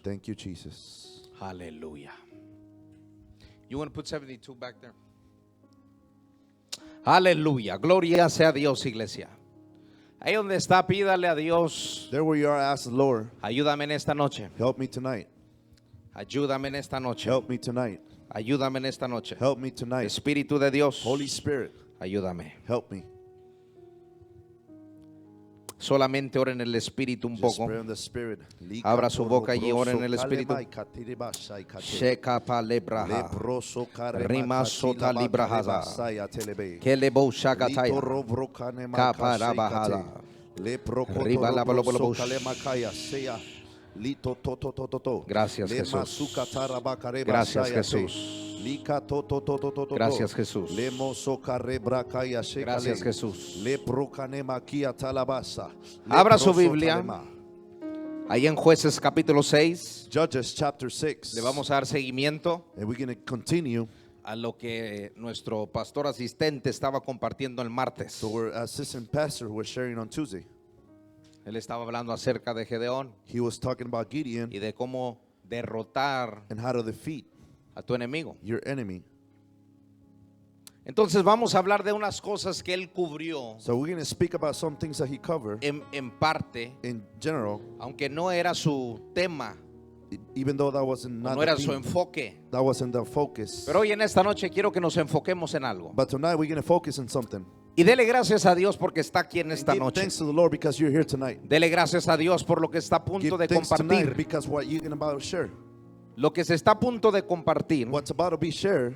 Thank you, Jesus. Hallelujah. You want to put 72 back there? Aleluya. Gloria sea a Dios, iglesia. Ahí donde está, pídale a Dios. There where you are, ask the Lord, Ayúdame en esta noche. help me tonight. Ayúdame en esta noche. Help me tonight. Ayúdame en esta noche. Help me tonight. Espíritu de Dios. Holy Spirit, Ayúdame. help me. Solamente ora en el Espíritu un Just poco. pray in the Spirit. Abra su boca y ora en el Espíritu. Sheka pa lebraha. Rima sota librahaza. Kelebo shakataya. Kaparabahada. Riba la balobolobosh. Gracias, Jesús. Gracias, Jesús. Gracias, Jesús. Gracias, Jesús. Abra su Biblia. Ahí en Jueces capítulo 6. Judges chapter 6. Le vamos a dar seguimiento And we're going to continue a lo que nuestro pastor asistente estaba compartiendo el martes. to our assistant pastor who was sharing on Tuesday. Él estaba hablando acerca de Gedeón He was talking about Gideon y de cómo derrotar and how to defeat a tu enemigo. your enemy. Entonces vamos a hablar de unas cosas que él cubrió So we're going to speak about some things that he covered en parte, in general, aunque no era su tema, even though that wasn't o not no the era su theme, enfoque. that wasn't the focus. Pero hoy en esta noche quiero que nos enfoquemos en algo. But tonight we're going to focus on something. Y dele gracias a Dios porque está aquí en And esta give noche. thanks to the Lord because you're here tonight. Dele gracias a Dios por lo que está a punto Give de thanks tonight compartir. because what you're about to share, Lo que se está a punto de compartir what's about to be shared,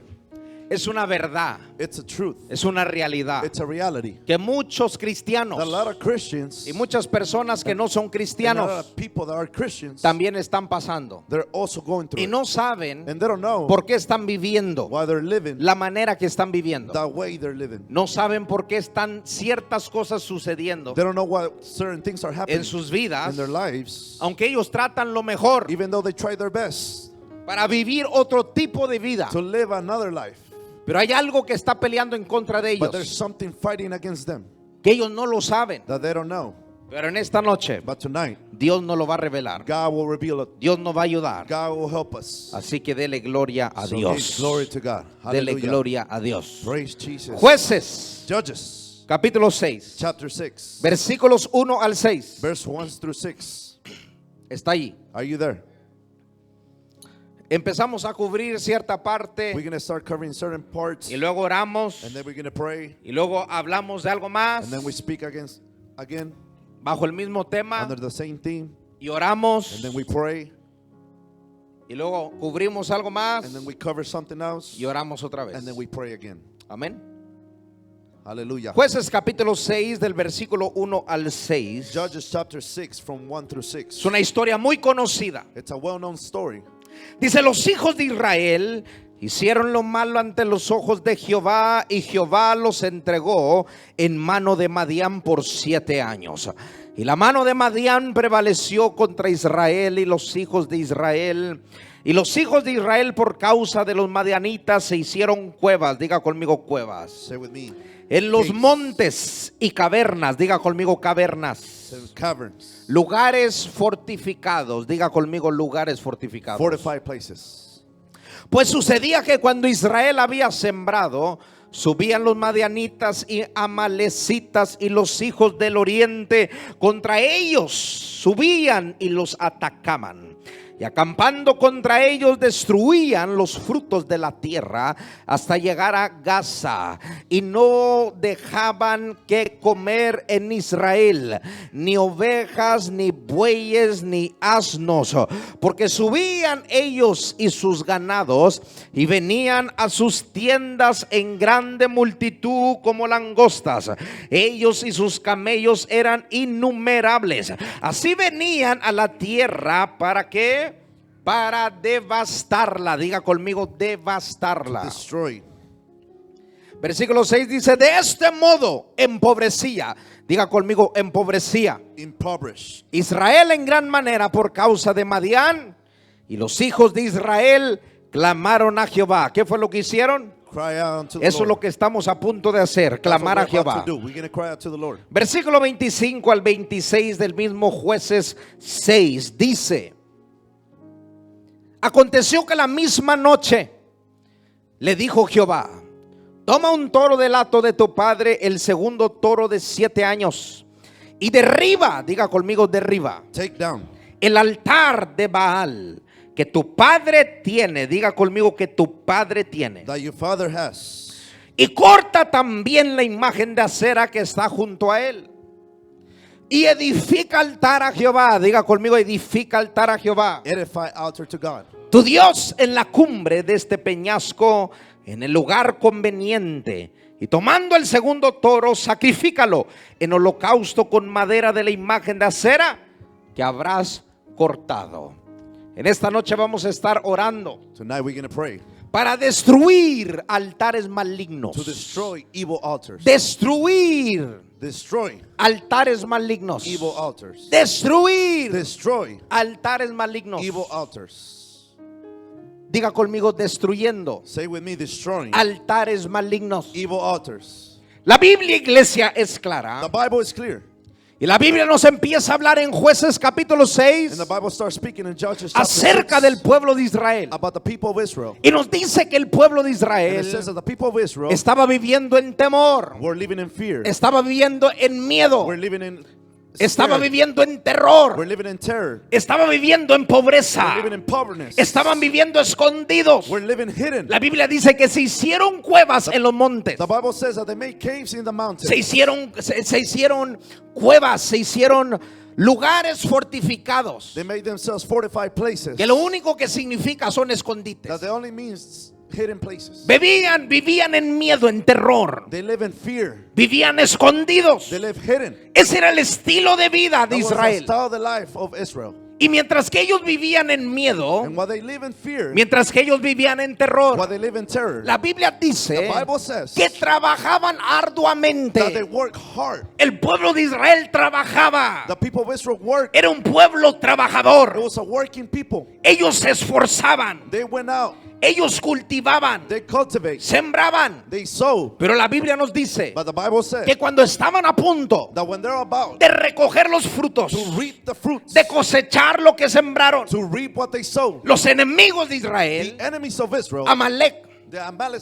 es una verdad, it's a truth. es una realidad It's a reality. que muchos cristianos A lot of Christians y muchas personas que no son and a lot cristianos of people that are Christians, también están pasando they're also going through y it. no saben And they don't know por qué están viviendo why they're living la manera que están viviendo. that way they're living. No saben por qué están ciertas cosas sucediendo They don't know why certain things are happening en sus vidas, in their lives, aunque ellos tratan lo mejor even though they try their best para vivir otro tipo de vida. to live another life. Pero hay algo que está peleando en contra de But there's ellos, something fighting against them que ellos no lo saben. that they don't know. Pero en esta noche But tonight, Dios nos lo va a revelar. God will reveal it. Dios nos va a ayudar. God will help us. Así que dele gloria a So give Dios. glory to God. Dele Hallelujah. gloria a Dios. Praise Jesus. Jueces, Judges capítulo 6, chapter 6, versículos 1 al 6. verse 1 through 6. Está allí. Are you there? Empezamos a cubrir cierta parte We're going to start covering certain parts, y luego oramos and then we're going to pray, y luego hablamos de algo más and then we speak again bajo el mismo tema under the same theme, y oramos and then we pray, y luego cubrimos algo más and then we cover something else, y oramos otra vez. and then we pray again. Amén. Hallelujah. Jueces capítulo 6 del versículo 1 al 6. Judges chapter 6 from 1 through 6. Es una historia muy conocida. It's a well-known story. Dice: los hijos de Israel hicieron lo malo ante los ojos de Jehová, y Jehová los entregó en mano de Madián por 7 años. Y la mano de Madián prevaleció contra Israel y los hijos de Israel. Y los hijos de Israel, por causa de los madianitas, se hicieron cuevas. Diga conmigo, cuevas. Say with me. En los Caves. montes y cavernas. Diga conmigo, cavernas. Say caverns. Lugares fortificados. Diga conmigo, lugares fortificados. Fortified places. Pues sucedía que cuando Israel había sembrado, subían los madianitas y amalecitas y los hijos del oriente contra ellos, subían y los atacaban. Y acampando contra ellos destruían los frutos de la tierra hasta llegar a Gaza. Y no dejaban que comer en Israel ni ovejas, ni bueyes, ni asnos, porque subían ellos y sus ganados y venían a sus tiendas en grande multitud como langostas. Ellos y sus camellos eran innumerables. Así venían a la tierra para que para devastarla. Diga conmigo, devastarla. Destroyed. Versículo 6 dice: de este modo empobrecía. Diga conmigo, empobrecía Impoverished. Israel en gran manera por causa de Madián. Y los hijos de Israel clamaron a Jehová. ¿Qué fue lo que hicieron? Cry out unto the Eso es Lord. lo que estamos a punto de hacer, clamar a That's what we're Jehová. about to do. We're going to cry out to the Lord. Versículo 25 al 26 del mismo Jueces 6 dice: Aconteció que la misma noche le dijo Jehová: toma un toro del hato de tu padre, el segundo toro de 7 años, y derriba, diga conmigo, derriba Take down el altar de Baal que tu padre tiene, diga conmigo, que tu padre tiene, that your father has, y corta también la imagen de acera que está junto a él, y edifica altar a Jehová, diga conmigo, edifica altar a Jehová, edify altar to God, tu Dios, en la cumbre de este peñasco, en el lugar conveniente. Y tomando el segundo toro, sacrifícalo en holocausto con madera de la imagen de acera que habrás cortado. En esta noche vamos a estar orando tonight we're going to pray para destruir altares malignos. to destroy evil altars, Destruir destroy altares malignos. evil altars, Destruir destroy altares malignos. evil altars. Diga conmigo, destruyendo Say with me, destroying altares malignos. evil altars. La Biblia, iglesia, es The clara. Bible is clear, Y la Biblia nos empieza a hablar en Jueces capítulo and 6 the Bible starts speaking in Judges chapter acerca 6 del pueblo de Israel. about the people of Israel. Y nos dice que el pueblo de And it Israel says that the people of Israel estaba viviendo en temor, were living in fear, estaba viviendo en miedo, were living in estaba fear, viviendo en were terror, living in terror, estaba viviendo en were pobreza, living in poverty, estaban viviendo escondidos. were living hidden. La Biblia dice que se hicieron cuevas en los montes, The Bible says that they made caves in the mountains. se hicieron cuevas, se hicieron lugares fortificados, They made themselves fortified places. que lo único que significa son escondites. That they only means hidden places. Vivían en miedo, en terror, They live in fear. vivían escondidos. They live hidden. Ese era el estilo de vida de That was the Israel. style of the life of Israel. Y mientras que ellos vivían en miedo, And while they live in fear, mientras que ellos vivían en while terror, they live in terror, la Biblia the dice Bible says que trabajaban that they arduamente. work hard. El pueblo de Israel trabajaba. The people of Israel worked. Era un pueblo It trabajador. was a working people. Ellos se esforzaban, They went out. ellos cultivaban, They cultivate. sembraban. They sow. Pero la Biblia nos dice But the Bible says que cuando estaban a punto that when they're about de recoger los frutos, to reap the fruits, de cosechar lo que sembraron, to reap what they sow, los enemigos de the Israel, enemies of Israel, Amalek, the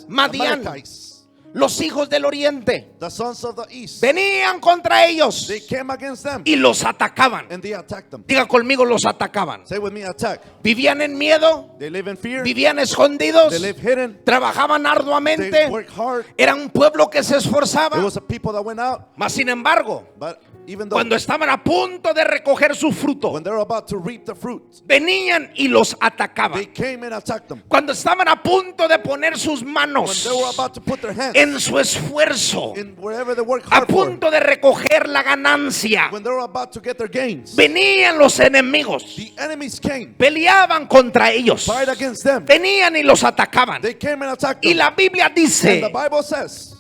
Madián, Amalekites, los hijos del oriente, the sons of the east, venían contra ellos they came against them y los atacaban. and they attacked them. Diga conmigo, los atacaban. Say with me, attack. Vivían en miedo, They live in fear. vivían escondidos, They live hidden. trabajaban They arduamente. work hard. Era un pueblo que se It esforzaba. was a people that went out, Mas sin embargo, but even though cuando estaban a punto de recoger su fruto, when they're about to reap the fruit, venían y los they atacaban. came and attacked them. Cuando estaban a punto de poner sus When manos they were about to put their hands en su esfuerzo, in wherever they work a hard for, punto de recoger la ganancia, when they were about to get their gains, venían los enemigos, the enemies came, peleaban contra ellos, fight against them. venían y los atacaban. They came and attacked Y them. la Biblia And the dice Bible says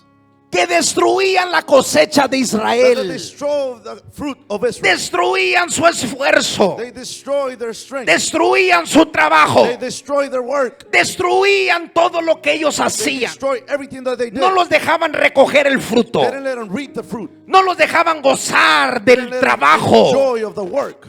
que destruían la cosecha de that they Israel, destroy the fruit of Israel. destruían su esfuerzo, They destroy their strength. destruían su trabajo, They destroy their work. destruían todo lo que ellos They hacían. destroy everything that they did. No los dejaban recoger el fruto, They didn't let them reap the fruit. no los dejaban gozar They del didn't let them trabajo. enjoy of the work.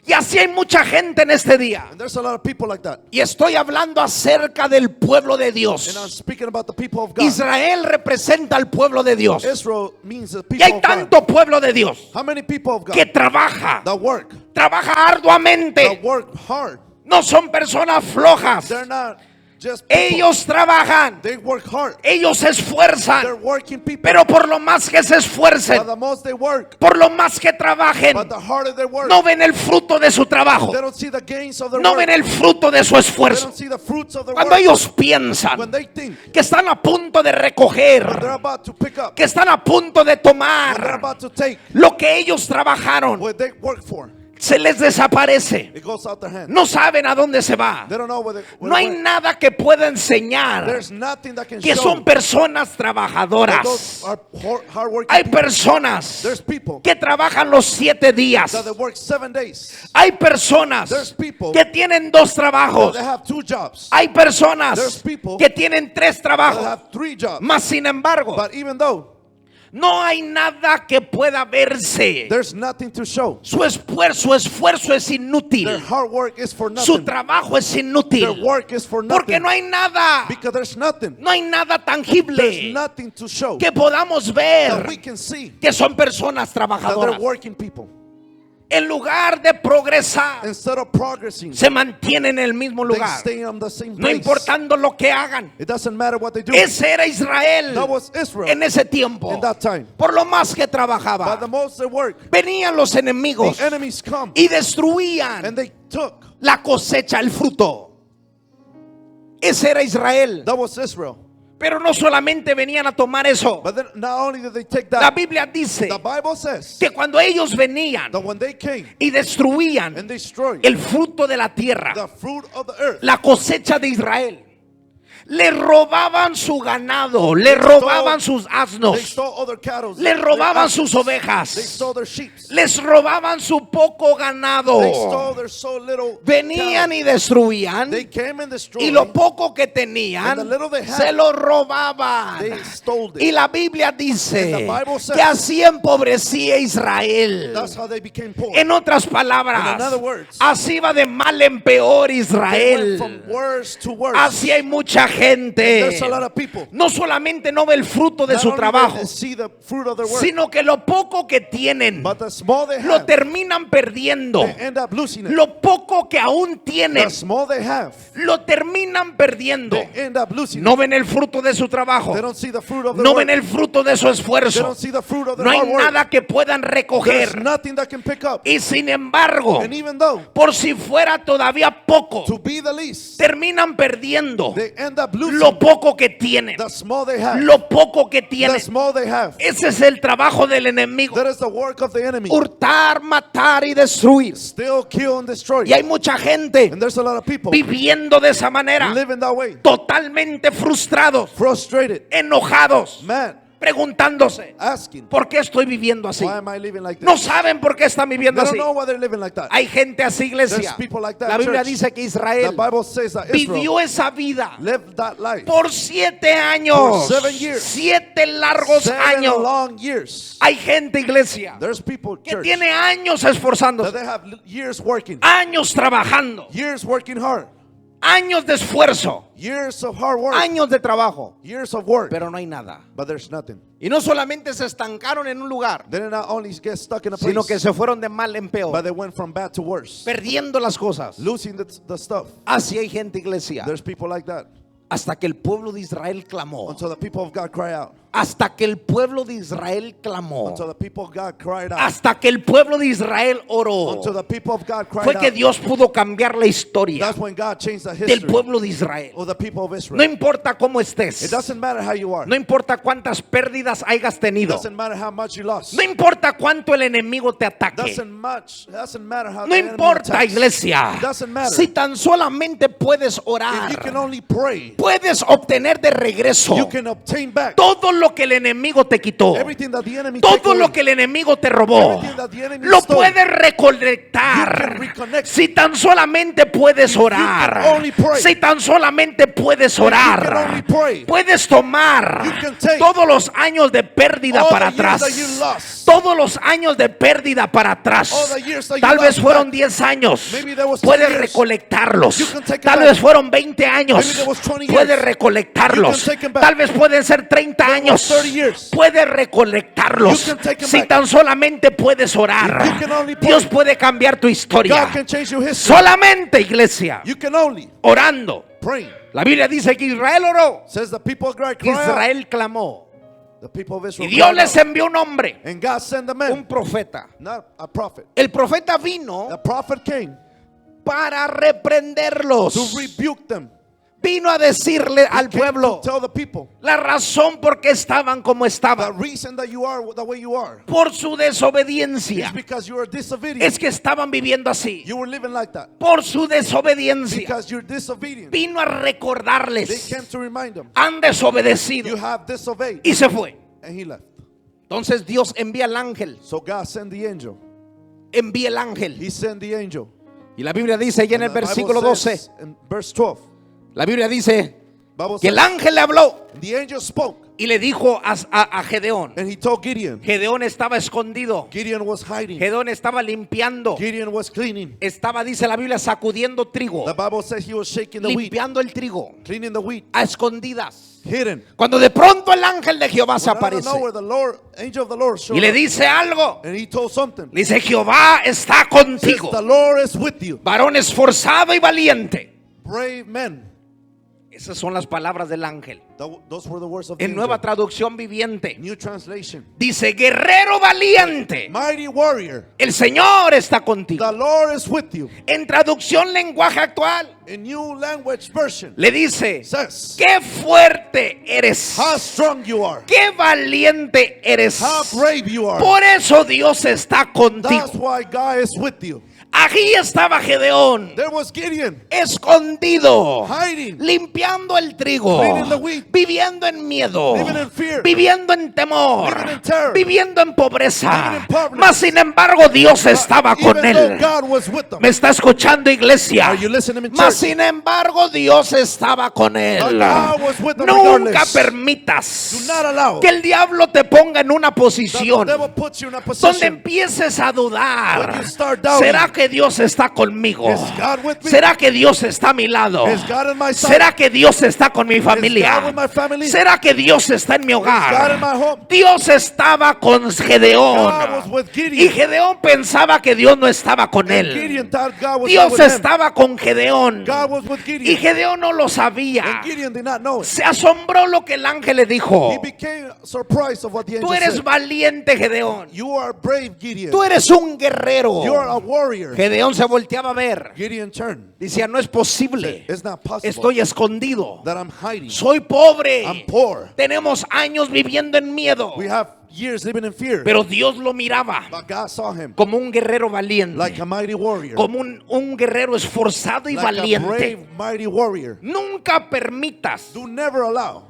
Y así hay mucha gente en este día. And there's a lot of people like that. Y estoy hablando acerca del pueblo de And I'm Dios. speaking about the people of God. Israel representa al pueblo de Dios. Israel means the Y people hay of God. tanto pueblo de Dios How many people of God que trabaja that work, trabaja that arduamente. work hard? No son personas flojas. They're not just people. Ellos trabajan, They work hard. ellos se They're esfuerzan, working people. pero por lo más que se But esfuercen, the most they work, por lo más que trabajen, but the harder they work, no ven el fruto de su trabajo, they don't see the gains of their no work. ven el fruto de su They esfuerzo. don't see the fruits of their Cuando work. ellos piensan When they think, que están a punto de when they're recoger, about to pick up, que están a punto de when they're tomar about to take lo que ellos trabajaron, what they work for, se les desaparece. it goes out their hands. No saben a dónde se va. They don't know where No hay nada que pueda enseñar There's nothing that can que show son personas that trabajadoras. those are hard working Hay people. personas There's people que trabajan los 7 días. that they work 7 days. Hay personas There's people que tienen 2 trabajos. They have 2 jobs. Hay personas There's people que tienen 3 They trabajos. have 3 jobs. Más sin embargo, But even though No hay nada que pueda verse. There's nothing to show. Su esfuerzo es Their inútil. hard work is for Su nothing. trabajo es Their inútil. work is for Porque nothing. no hay nada. Because there's nothing. No hay nada There's tangible nothing to show que podamos that we ver can see que son personas that they're trabajadoras. working people. En lugar de progresar, Instead of progressing, se mantienen en el mismo they lugar. stay on the same No place. importando lo que hagan. It doesn't matter what they do. Ese era Israel That was Israel en ese tiempo. in that time. Por lo más que By the trabajaba, most they work, venían los enemigos the enemies come y destruían and they took. la cosecha, el fruto. Ese era Israel. That was Israel. Pero no solamente venían a tomar eso. But then not only did they take La that, Biblia dice the Bible says que cuando ellos venían that when they came y destruían and destroyed el fruto de la tierra, the fruit of the earth, la cosecha de Israel, le robaban su ganado, le robaban sus they asnos, stole other cattle, le their robaban asses, sus ovejas, they stole their sheep, les robaban su poco ganado. they stole their so little Venían cattle. y destruían, They came and y destroyed, lo poco que tenían And the little they had, se lo robaban. they stole it. Y la Biblia dice And the Bible says, que así empobrecía Israel. That's how they became poor. En otras palabras, In other words, así va de mal en peor They went Israel. from worse to worse. Así hay mucha gente. There's a lot of people. No solamente no ve el fruto de Not su only trabajo, they see the fruit of their work, sino que lo poco que tienen but the small they lo have, terminan perdiendo. they end up losing it. Lo poco que aún tienen The small they have, lo terminan perdiendo. they end up losing No it. ven el fruto de su trabajo. They don't see the fruit of their No work. ven el fruto de su They esfuerzo. don't see the fruit of their No hay hard work. nada que puedan There's recoger. nothing that can pick up. Y sin embargo, And even though, por si fuera todavía poco, to be the least, terminan perdiendo they end up losing lo poco que tienen. the small they have. Lo poco que The tienen. small they have. Ese es el trabajo del enemigo. That is the work of the enemy. Hurtar, matar y destruir. Still kill and destroy. Y hay mucha gente And there's a lot of people viviendo de esa manera, living that way. totalmente frustrados, Frustrated. enojados, Mad. preguntándose, Asking, ¿por qué estoy viviendo así? why am I living like this? No saben por qué están They viviendo don't así. know why they're living like that. Hay gente así, iglesia. There's people like that, La Biblia church. dice que The Israel Bible says that Israel vivió esa vida lived that life por 7 años. For 7 years. 7 largos 7 años. long years. Hay gente, iglesia, There's people, que church, tiene años that esforzándose, they have years working, años trabajando, years working hard, años de esfuerzo, years of hard work, años de trabajo, years of work, pero no hay nada. but there's nothing. Y no solamente se estancaron en un lugar, They did not only get stuck in a sino que place, se fueron de mal en but peor, they went from bad to worse, perdiendo las cosas. losing the stuff. Así hay gente, iglesia, There's people like that. hasta que el pueblo de Israel clamó. Until the people of God cry out. Hasta que el pueblo de Israel clamó. Until the people of God cried out. Hasta que el pueblo de Israel oró. Until the people of God cried Fue que out. Dios pudo cambiar la historia That's when God changed the del history pueblo de Israel. of the people of No Israel. importa cómo It estés. doesn't matter how you are. No importa cuántas pérdidas hayas It tenido. doesn't matter how much you lost. No importa cuánto el enemigo te ataque. Doesn't matter how No the enemy importa, attacks. iglesia. It doesn't matter. Si tan solamente puedes If you can orar, only pray, puedes obtener de regreso you can obtain back todo lo que el enemigo te quitó. everything that the enemy took Todo lo away. que el enemigo te robó. Everything that the enemy Lo stole. puedes You recolectar. can reconnect. Si tan solamente puedes you can orar. only pray. Si tan solamente puedes you can orar. only pray. Puedes tomar You can take todos los años de pérdida all para the years atrás. that you lost. Todos los años de pérdida para atrás. All the years that you Tal vez lost fueron back. 10 años. Maybe there was 10 Puedes years. recolectarlos. You can take it Tal back. vez fueron 20 años. Maybe there was 20 years. Puedes recolectarlos. You can take 'em back. Tal vez pueden ser 30 There was años. 30 years. Puedes recolectarlos. You can take 'em Si back. tan solamente puedes orar, If you can only pray, Dios puede cambiar tu historia. God can change your history. Solamente, iglesia, You can only orando. pray. La Biblia dice que Israel oró. Says the people of God Que cry out. Israel clamó. The people of Y Israel Dios cried les out. envió un hombre, And God sent a un man, profeta. not a prophet. El profeta vino The prophet came para reprenderlos. to rebuke them. Vino a decirle al Came pueblo to tell the people la razón por qué estaban como the estaban. reason that you are the way you are Por su desobediencia. is because you are disobedient. Es que estaban viviendo así. You were living like that Por su desobediencia. because you're disobedient. Vino a They recordarles. came to remind them Han desobedecido. you have disobeyed, Y se fue. and he left. Entonces Dios envía al ángel. So God sent the angel. Envía el ángel. He sent the angel. Y la Biblia dice allá en el And the Bible versículo 12. says in verse 12. La Biblia dice Bible que el says, ángel le habló the angel spoke Y le dijo a Gedeón. And he told Gideon. Gedeón estaba escondido. Gideon was hiding. Gedeón estaba limpiando. Gideon was cleaning. Estaba, dice la Biblia, sacudiendo trigo. The Bible says he was shaking the wheat, Limpiando el trigo. cleaning the wheat, A escondidas. hidden. Cuando de pronto el ángel de Jehová se Out of aparece. nowhere, the Lord, angel of the Lord showed Y le up. dice algo. And he told something. Le dice: Jehová está Says, contigo. the Lord is with you. Varón esforzado y valiente. Brave men. Esas son las palabras del ángel. Those were the words of the En Nueva angel. Traducción Viviente New translation. dice: guerrero valiente, Mighty warrior. el Señor está contigo. The Lord is with you. En traducción lenguaje actual In New Language Version le dice: says, qué fuerte eres, how strong you are. qué valiente eres. How brave you are. Por eso Dios está contigo. That's why God is with you. Aquí estaba Gedeón, There was Gideon escondido, hiding, limpiando el trigo, Cleaning the wheat. viviendo en miedo, Living in fear. viviendo en temor, Living in terror. viviendo en pobreza. Living in poverty. Mas sin embargo Dios estaba con even though él. God was with them. ¿Me está escuchando, iglesia? Are you listening in Mas church? sin embargo Dios estaba con él. But God was with them Nunca regardless. permitas Do not allow que el diablo te ponga en una that the posición devil puts you in a donde position. empieces a When dudar. you start doubting, ¿Será que Dios está conmigo? is God with me? ¿Será que Dios está a mi lado? Is God in my side? ¿Será que Dios está con mi Is familia? God with my family? ¿Será que Dios está en mi Is God in hogar? my home? Dios estaba con God was Gedeón. with Y Gideon. Gedeón pensaba que Dios no estaba con And él. Gideon thought God was Dios not with him. estaba con Gedeón. God was with Y Gideon. Gedeón no lo sabía. And Gideon did not know it. Se asombró lo que el ángel le dijo. He became surprised of what the Tú angel eres said. valiente, Gedeón. You are brave, Gideon. Tú eres un guerrero. You are a warrior. Gedeón se volteaba a ver. Gideon turned. Decía: no es posible. It's not possible Estoy escondido. that I'm hiding. Soy pobre. I'm poor. Tenemos años viviendo en miedo. We have years living in fear. Pero Dios lo miraba But God saw him como un guerrero valiente. like a mighty warrior. Como un guerrero esforzado y Like a valiente. brave, mighty warrior. Nunca permitas Do never allow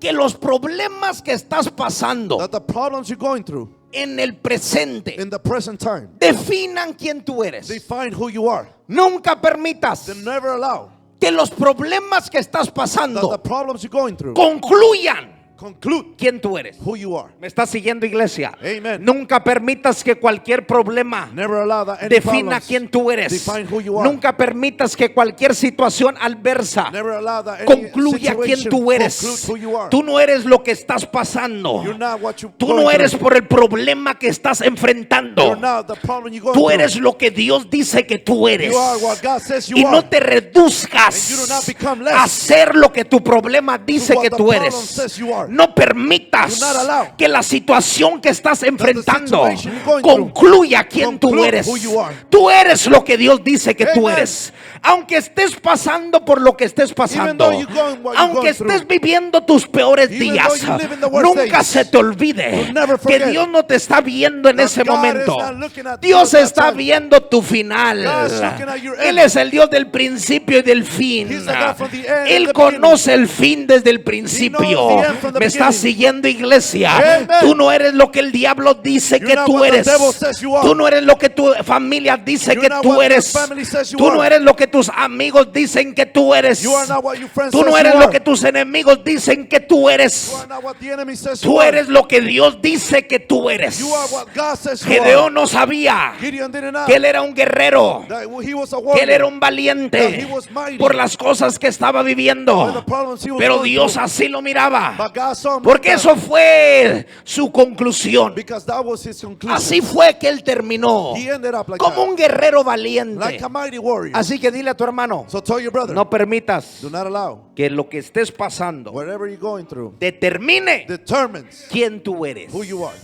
que los problemas que estás pasando that the problems you're going through en el presente in the present time definan quién tú eres. define who you are. Nunca permitas Then never allow que los problemas que estás that pasando the problems you're going through concluyan conclude quién tú eres. who you are. ¿Me estás siguiendo, iglesia? Amen. Nunca permitas que cualquier problema Never allow that any defina problems quién tú eres. define who you are. Nunca permitas que cualquier situación adversa Never allow that any concluya quién situation tú eres. conclude who you are. Tú no eres lo que estás pasando. You're not what you're Tú going no eres through. por el problema que estás enfrentando. You're not the problem you're going Tú through. eres lo que Dios dice que tú eres. You are what God says you Y no are. te reduzcas And you do not become less a ser lo que tu problema dice what que the tú problem eres. says you are. No permitas Do not allow que la situación que estás enfrentando situation you're going through concluya quién tú conclude eres. who you are. Tú eres lo que Dios dice que tú Amen. eres. Aunque estés pasando por lo que estés pasando, though you're going what you're aunque going estés through, viviendo tus peores even días, though you live in the worst nunca days, se te olvide you'll never que forget Dios no te está viendo en that ese God momento. is not looking at Dios you at that está time. viendo tu final. God is looking at your Él end. es el Dios del principio y del fin. He's the God from the end and Él the conoce el fin desde el principio. the end from the Me está beginning. siguiendo, iglesia. Amen. Tú no eres lo que el diablo dice You're que not tú what the eres. devil says you are. Tú no eres lo que tu familia dice You're que not tú what your eres. family says you Tú no are. eres lo que tus amigos dicen que tú eres. You are not what your friends Tú no says eres you lo are. que tus enemigos dicen que tú eres. You are not what the enemy says you Tú are. eres lo que Dios dice que tú eres. You are what God says you are. Gedeón no sabía Gideon didn't know que él era un guerrero, that he was a que warrior. él era un That valiente he was mighty. por las cosas que estaba By the viviendo. problems he was Pero going Dios through. así lo miraba, But God saw him porque like that, eso fue su conclusión. because that was his conclusion. Así fue que él terminó He ended up like como that, un guerrero like valiente. a mighty warrior. Así que dile a tu hermano, So tell your brother, no permitas do not allow que lo que estés pasando whatever you're going through determine determines quién tú eres. who you are.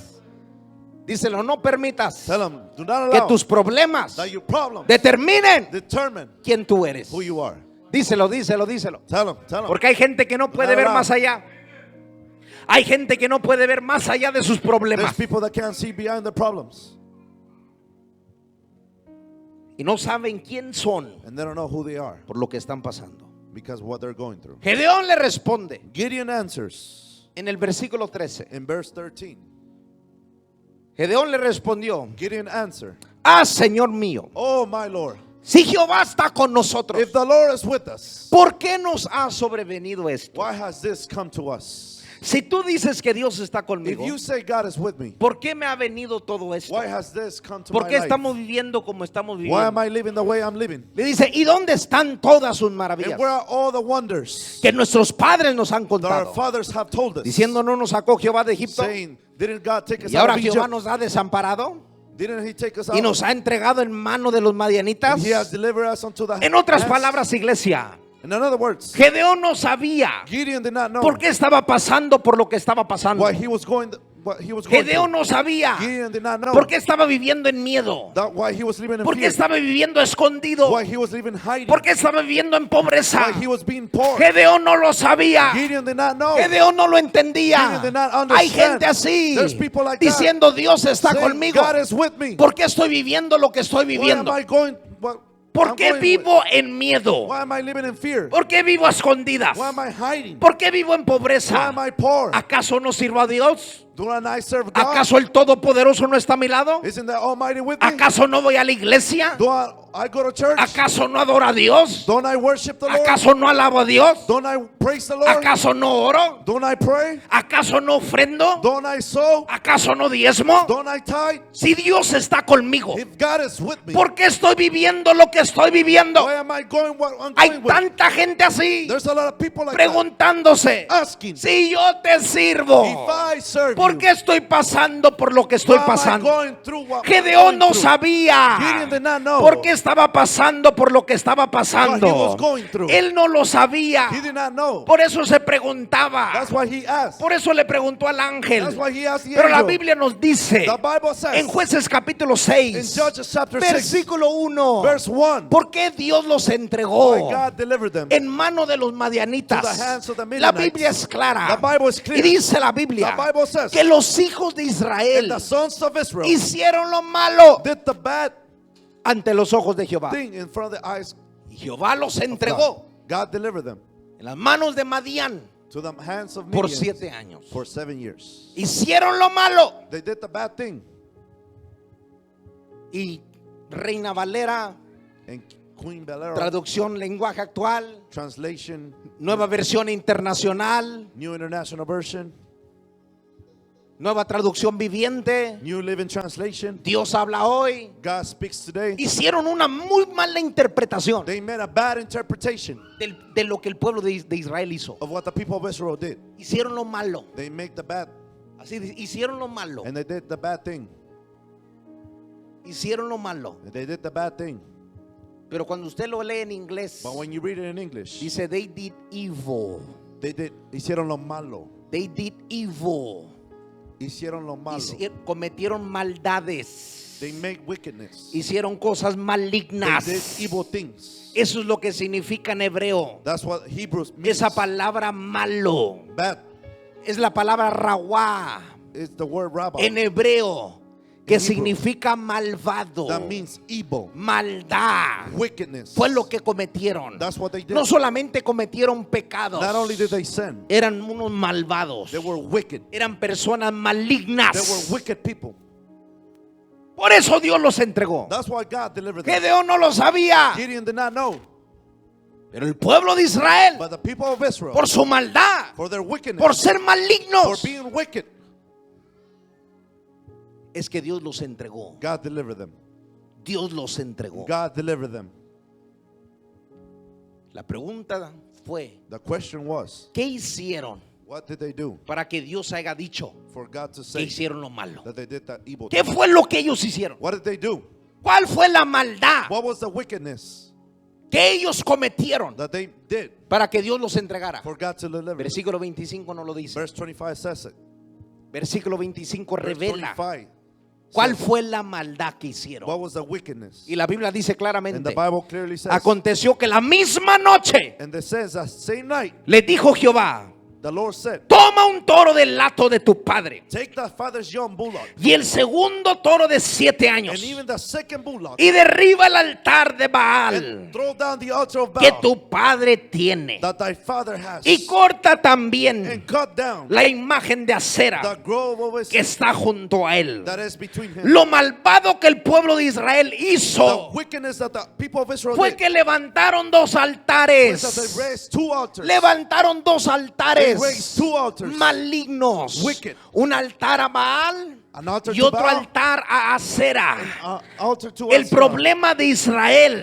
Díselo, no permitas Tell him, do not que allow tus problemas that your problems determinen determine quién tú eres. who you are. Díselo, díselo, díselo. Tell him, tell him. Porque hay gente que no puede ver más allá. Hay gente que no puede ver más allá de sus There's problemas. people that can't see behind the problems, Y no saben quién son and they don't know who they are por lo que están pasando. because of what they're going through. Gedeón le responde Gideon answers en el versículo 13. in verse 13. Gedeón le respondió: Gideon answered, ah, Señor mío, oh my Lord, si Jehová está con nosotros, if the Lord is with us, ¿por qué nos ha sobrevenido esto? why has this come to us? Si tú dices que Dios está If conmigo, you say God is with me, ¿por qué me ha venido todo esto? why has this come to ¿Por my qué life? estamos viviendo como estamos Why am viviendo? I living the way I'm living? Le dice, ¿y dónde están todas sus And maravillas where are all the wonders que nuestros padres nos han that our contado? fathers have told us? Diciendo, ¿no nos sacó Jehová de Egipto? Saying, didn't God take us Y out ahora of Jehová Egypt? nos ha desamparado Didn't He take us y out? nos ha entregado en mano de los madianitas. And He has delivered us unto the En otras hands. palabras, iglesia, In other words, Gedeón no sabía Gideon did not know por qué estaba pasando por lo que estaba pasando. why he was going. What he was going Gedeón through. no sabía Gideon did not know por qué estaba viviendo en miedo, that why he was living in por qué fear. estaba viviendo escondido, Why he was living hiding. por qué estaba viviendo en pobreza. Why he was being poor. Gedeón no lo sabía. Gideon did not know. Gedeón no lo entendía. Gideon did not understand. Hay gente así There's people like that. diciendo, Dios está Saying, conmigo. God is with me. ¿Por qué estoy viviendo lo que estoy Why am viviendo? I going? What, ¿Por I'm qué going vivo en miedo? with? Why am I living in fear? ¿Por qué vivo a escondidas? Why am I hiding? ¿Por qué vivo en Why pobreza? am I poor? ¿Acaso no sirvo a Dios? Do not I serve God? ¿Acaso el Todopoderoso no está a mi lado? Isn't the Almighty with me? ¿Acaso no voy a la iglesia? Do I go to church? ¿Acaso no adoro a Dios? Don't I worship the Lord? ¿Acaso no alabo a Dios? Don't I praise the Lord? ¿Acaso no oro? Don't I pray? ¿Acaso no ofrendo? Don't I sow? ¿Acaso no diezmo? Don't I tithe? Si Dios está conmigo, If God is with me, ¿por qué estoy viviendo lo que estoy viviendo? why am I going what I'm Hay going with? tanta gente así There's a lot of people like that preguntándose, asking, si yo te sirvo, if I serve ¿por you, qué estoy pasando por lo que estoy why am I pasando? going through what I'm Gedeón going no through? sabía Gideon did not know por qué estaba pasando por lo que estaba what he pasando. was going through. Él no lo sabía. He did not know. Por eso se preguntaba. That's why he asked. Por eso le preguntó al ángel. That's why he asked the Pero la angel. Biblia nos dice The Bible says en Jueces capítulo in 6, Judges chapter 6, versículo 1, verse 1, ¿por qué Dios los why entregó God delivered them. en mano de los madianitas? To the hands of the La Midianites. Biblia es clara. The Bible is clear. Y dice la Biblia The Bible says que los hijos de and Israel the sons of Israel hicieron lo malo did the bad ante los ojos de Jehová. thing in front of the eyes Y Jehová los of entregó God. God delivered them en las manos de Madián to the hands of por Midian 7 años. for 7 years. Hicieron lo malo. They did the bad thing. Y Reina Valera, And Queen Valera, traducción lenguaje actual, translation, nueva versión internacional, New International Version, nueva traducción viviente, New Living Translation, Dios habla hoy. God speaks today. Hicieron una muy mala interpretación They made a bad interpretation de lo que el pueblo de Israel hizo. of what the people of Israel did. Hicieron lo malo. They make the bad, Así hicieron lo malo. and they did the bad thing. Hicieron lo malo. And they did the bad thing. Pero cuando usted lo lee en inglés, But when you read it in English, dice they did evil. hicieron lo malo. They did evil. Hicieron lo malo. Cometieron maldades. They make wickedness. Hicieron cosas They malignas. did evil things. Eso es lo que significa en hebreo. That's what Hebrews means. Esa palabra malo Bad es la palabra rawá is the word rabbi. en hebreo, que In Hebrew. significa malvado, That means evil, maldad. wickedness. Fue lo que cometieron. That's what they did. No solamente cometieron pecados, Not only did they sin, eran unos malvados, they were wicked. eran personas They malignas. were wicked people. Por eso Dios los entregó. That's why God delivered them. Gedeón no lo sabía, Gideon did not know, pero el pueblo de Israel, but the people of Israel, por su maldad, for their wickedness, por ser for malignos, being wicked, es que Dios los entregó. God delivered them. Dios los entregó. God delivered them. La pregunta fue, The question was, ¿qué hicieron what did they do para que Dios haya dicho for God to que say hicieron lo malo? that they did that evil ¿Qué thing? fue lo que ellos hicieron? What did they do? ¿Cuál fue la maldad What was the wickedness que ellos cometieron that they did para que Dios los entregara? for God to deliver them? Versículo 25 no lo dice. Verse 25 says it. Versículo 25 Verse revela 25 cuál says, fue la maldad que what hicieron. was the wickedness? Y la Biblia dice And the claramente, Bible clearly says, aconteció que la misma noche and it says that same night, le dijo Jehová, the Lord said, toma un toro del lato de tu padre take thy father's young bullock, y el segundo toro de 7 años and even the second bullock, y derriba el altar de Baal and throw down the altar of que Baal tu padre tiene that thy father has, y corta también and cut down la imagen de the acera grove of his que está junto a él. that is between him. Lo malvado que el pueblo de Israel The hizo wickedness that the people of Israel fue did que levantaron dos was that altares. they raised 2 altars. Levantaron dos They altares raised two altars, malignos. wicked. Un altar a Baal an altar y to otro Baal, altar a Acera. altar to El Asherah. problema de Israel,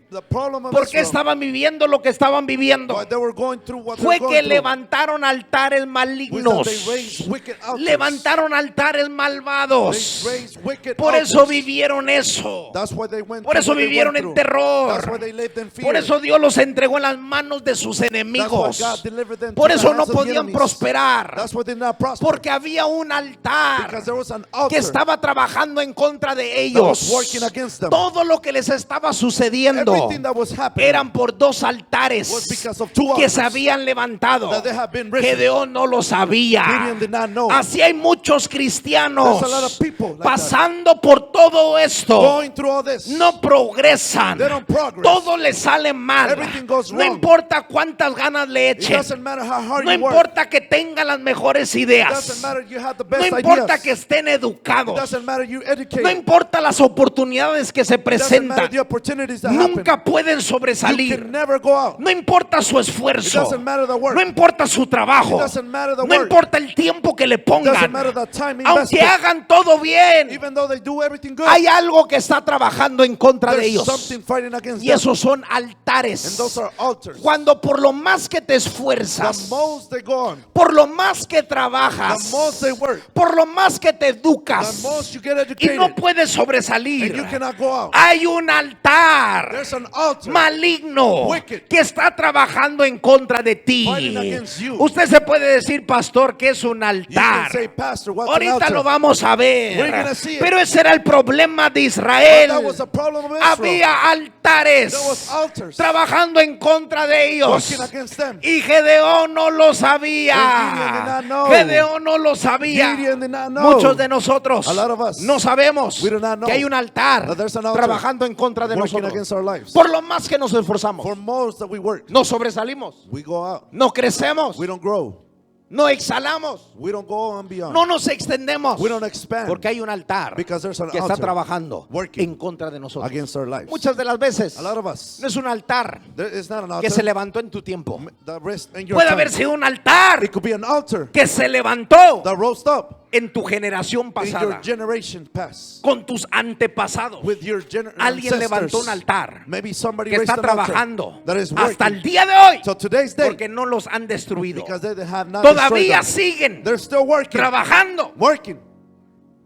The problem of ¿por qué Israel, estaban viviendo lo que estaban viviendo? why they were going through what Fue they were que going through, levantaron altares was that malignos. they raised wicked altars. Levantaron altares They malvados. raised wicked Por eso altars. vivieron eso. That's why they went Por through eso what they vivieron went en through. terror. That's why they lived in fear. Por eso Dios los entregó en las manos de sus That's why enemigos. God delivered them Por to the eso no hands of the podían enemies. prosperar. That's why they did not prosper. Porque había un altar Because there was an que altar estaba trabajando en contra de that was ellos. working against them. Todo lo que les estaba sucediendo Everything that was happening eran por dos altares was because of two que altars se habían levantado. that they have been risen. Gedeón no lo sabía. Gideon did not know. Así hay muchos cristianos There's a lot of people like pasando por todo esto. Going through all this. No progresan. They don't progress. Todo les sale mal. Everything goes No wrong. importa cuántas ganas le It echen. doesn't matter how hard No you work. importa que tengan las mejores It ideas. doesn't matter you have the No best importa ideas. que estén It educados. doesn't matter you educate. No importa las oportunidades que se It doesn't matter presentan. the opportunities that happen. Nunca pueden You sobresalir. can never go out. No importa su It esfuerzo. doesn't matter the work. No importa su trabajo. It doesn't matter the No work. importa el tiempo que le It pongan. doesn't matter the time Aunque invested. hagan todo bien, Even though they do everything good, hay algo que está trabajando en contra de there's ellos. something fighting against Y them. esos son And altares. those are altars. Cuando por lo más que te The esfuerzas, most they go on, por lo más que the trabajas, most they work, por lo más que te the educas most you get y educated, no puedes and you sobresalir, cannot go out. hay un altar There's an altar maligno wicked, que está trabajando en contra de ti. fighting against you. Usted se puede decir, pastor, que es un You can altar. say, Pastor, what's an Ahorita altar? lo vamos a We're ver. gonna see it. Pero ese era el problema de But Israel. that was the problem of Israel. Había altares There was altars trabajando en contra de ellos. working against them. Y Gedeón no lo And Gideon did sabía. not know. Gedeón no lo sabía. Gideon did not know. Muchos de nosotros A lot of us, no sabemos we do not know que hay un altar that there's an altar trabajando en contra de working nosotros. against our lives. Por lo más que nos esforzamos, For most that we work, no sobresalimos, we go out. no crecemos, We don't grow. no exhalamos, We don't go on beyond. no nos extendemos. We don't expand Porque hay un altar because there's an que está altar trabajando working en contra de nosotros. against our lives. Muchas de las veces A lot of us, no es un altar it's not an que se altar levantó en tu tiempo. that rests in your Puede time. haber sido un altar It could be an altar que se levantó that rose up en tu generación in pasada, your generation past. con tus antepasados. With your Alguien levantó un ancestors. altar Maybe somebody que raised está an altar trabajando that is hasta el working. día de hoy, So today's day, porque no los han destruido. because they have not Todavía destroyed them. siguen They're still working. trabajando Working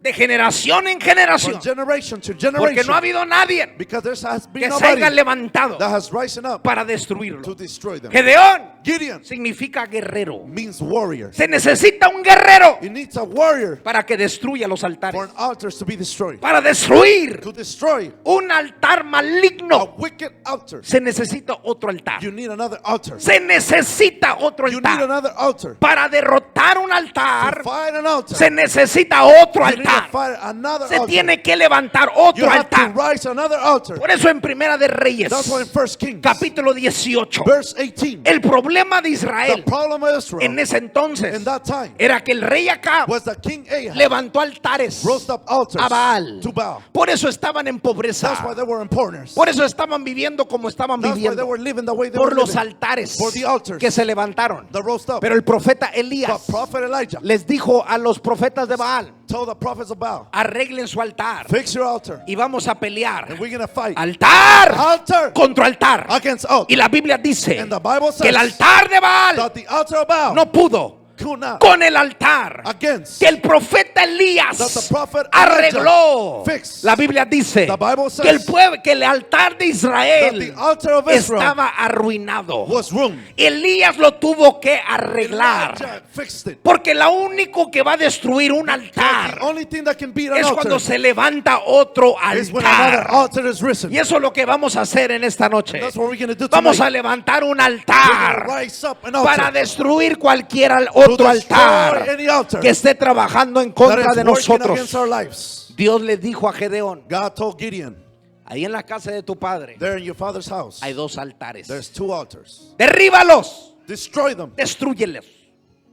de generación en from generación, generation to porque generation. no ha habido nadie Because there has been que se nobody haya levantado that has risen up para to destruirlo. destroy them. Gedeón Gideon significa guerrero. means warrior. Se necesita un guerrero It needs a warrior para que destruya los altares, for an altars to be destroyed. para destruir To destroy un altar a maligno. wicked altar, Se necesita otro altar. you need another altar. Se necesita otro You need altar. another altar. Para derrotar un To altar fight an altar, se necesita otro you need to altar. fight another Se altar. tiene que levantar You otro have to altar. rise another altar. Por eso en Primera de Reyes, That's why in 1 Kings, capítulo 18, verse 18, el problema de the Israel problem of Israel en ese entonces in that time era que el rey Acab was that King Ahab levantó altares rose up altars a Baal. to Baal. Por eso estaban en That's why pobreza. they were in poorness. Por eso estaban viviendo como estaban That's why they viviendo. were living the way they Por were los living. altares For the altars que se levantaron. that rose up. Pero el profeta But Elías Prophet Elijah les dijo a los profetas de Baal: told the prophets of Baal, arreglen su altar fix your altar y vamos a pelear and we're going to fight altar altar contra altar. against altar. Y la Biblia dice And the Bible que el says altar de Baal that the altar of Baal no pudo could not con el altar against que el profeta that Elías the prophet arregló. Elijah fixed. La Biblia dice The Bible says que el pueblo, que el altar de that Israel the altar of Israel estaba arruinado. was ruined. Elías lo tuvo que arreglar. Elijah fixed it. Porque lo único que va a destruir un The altar only thing that can beat an es altar cuando se levanta otro is when another altar. altar is risen. Y eso es lo que vamos a hacer en esta noche. That's what we're going to do Vamos tonight. a levantar un We're altar gonna rise up an para altar destruir cualquier to otro destroy altar any altar que esté trabajando en that contra is de working against nosotros. our lives. Dios le dijo a Gedeón: God told Gideon, ahí en la casa de tu padre there in your father's house, hay dos altares. there's two altars. Derríbalos, Destroy them. destrúyelos.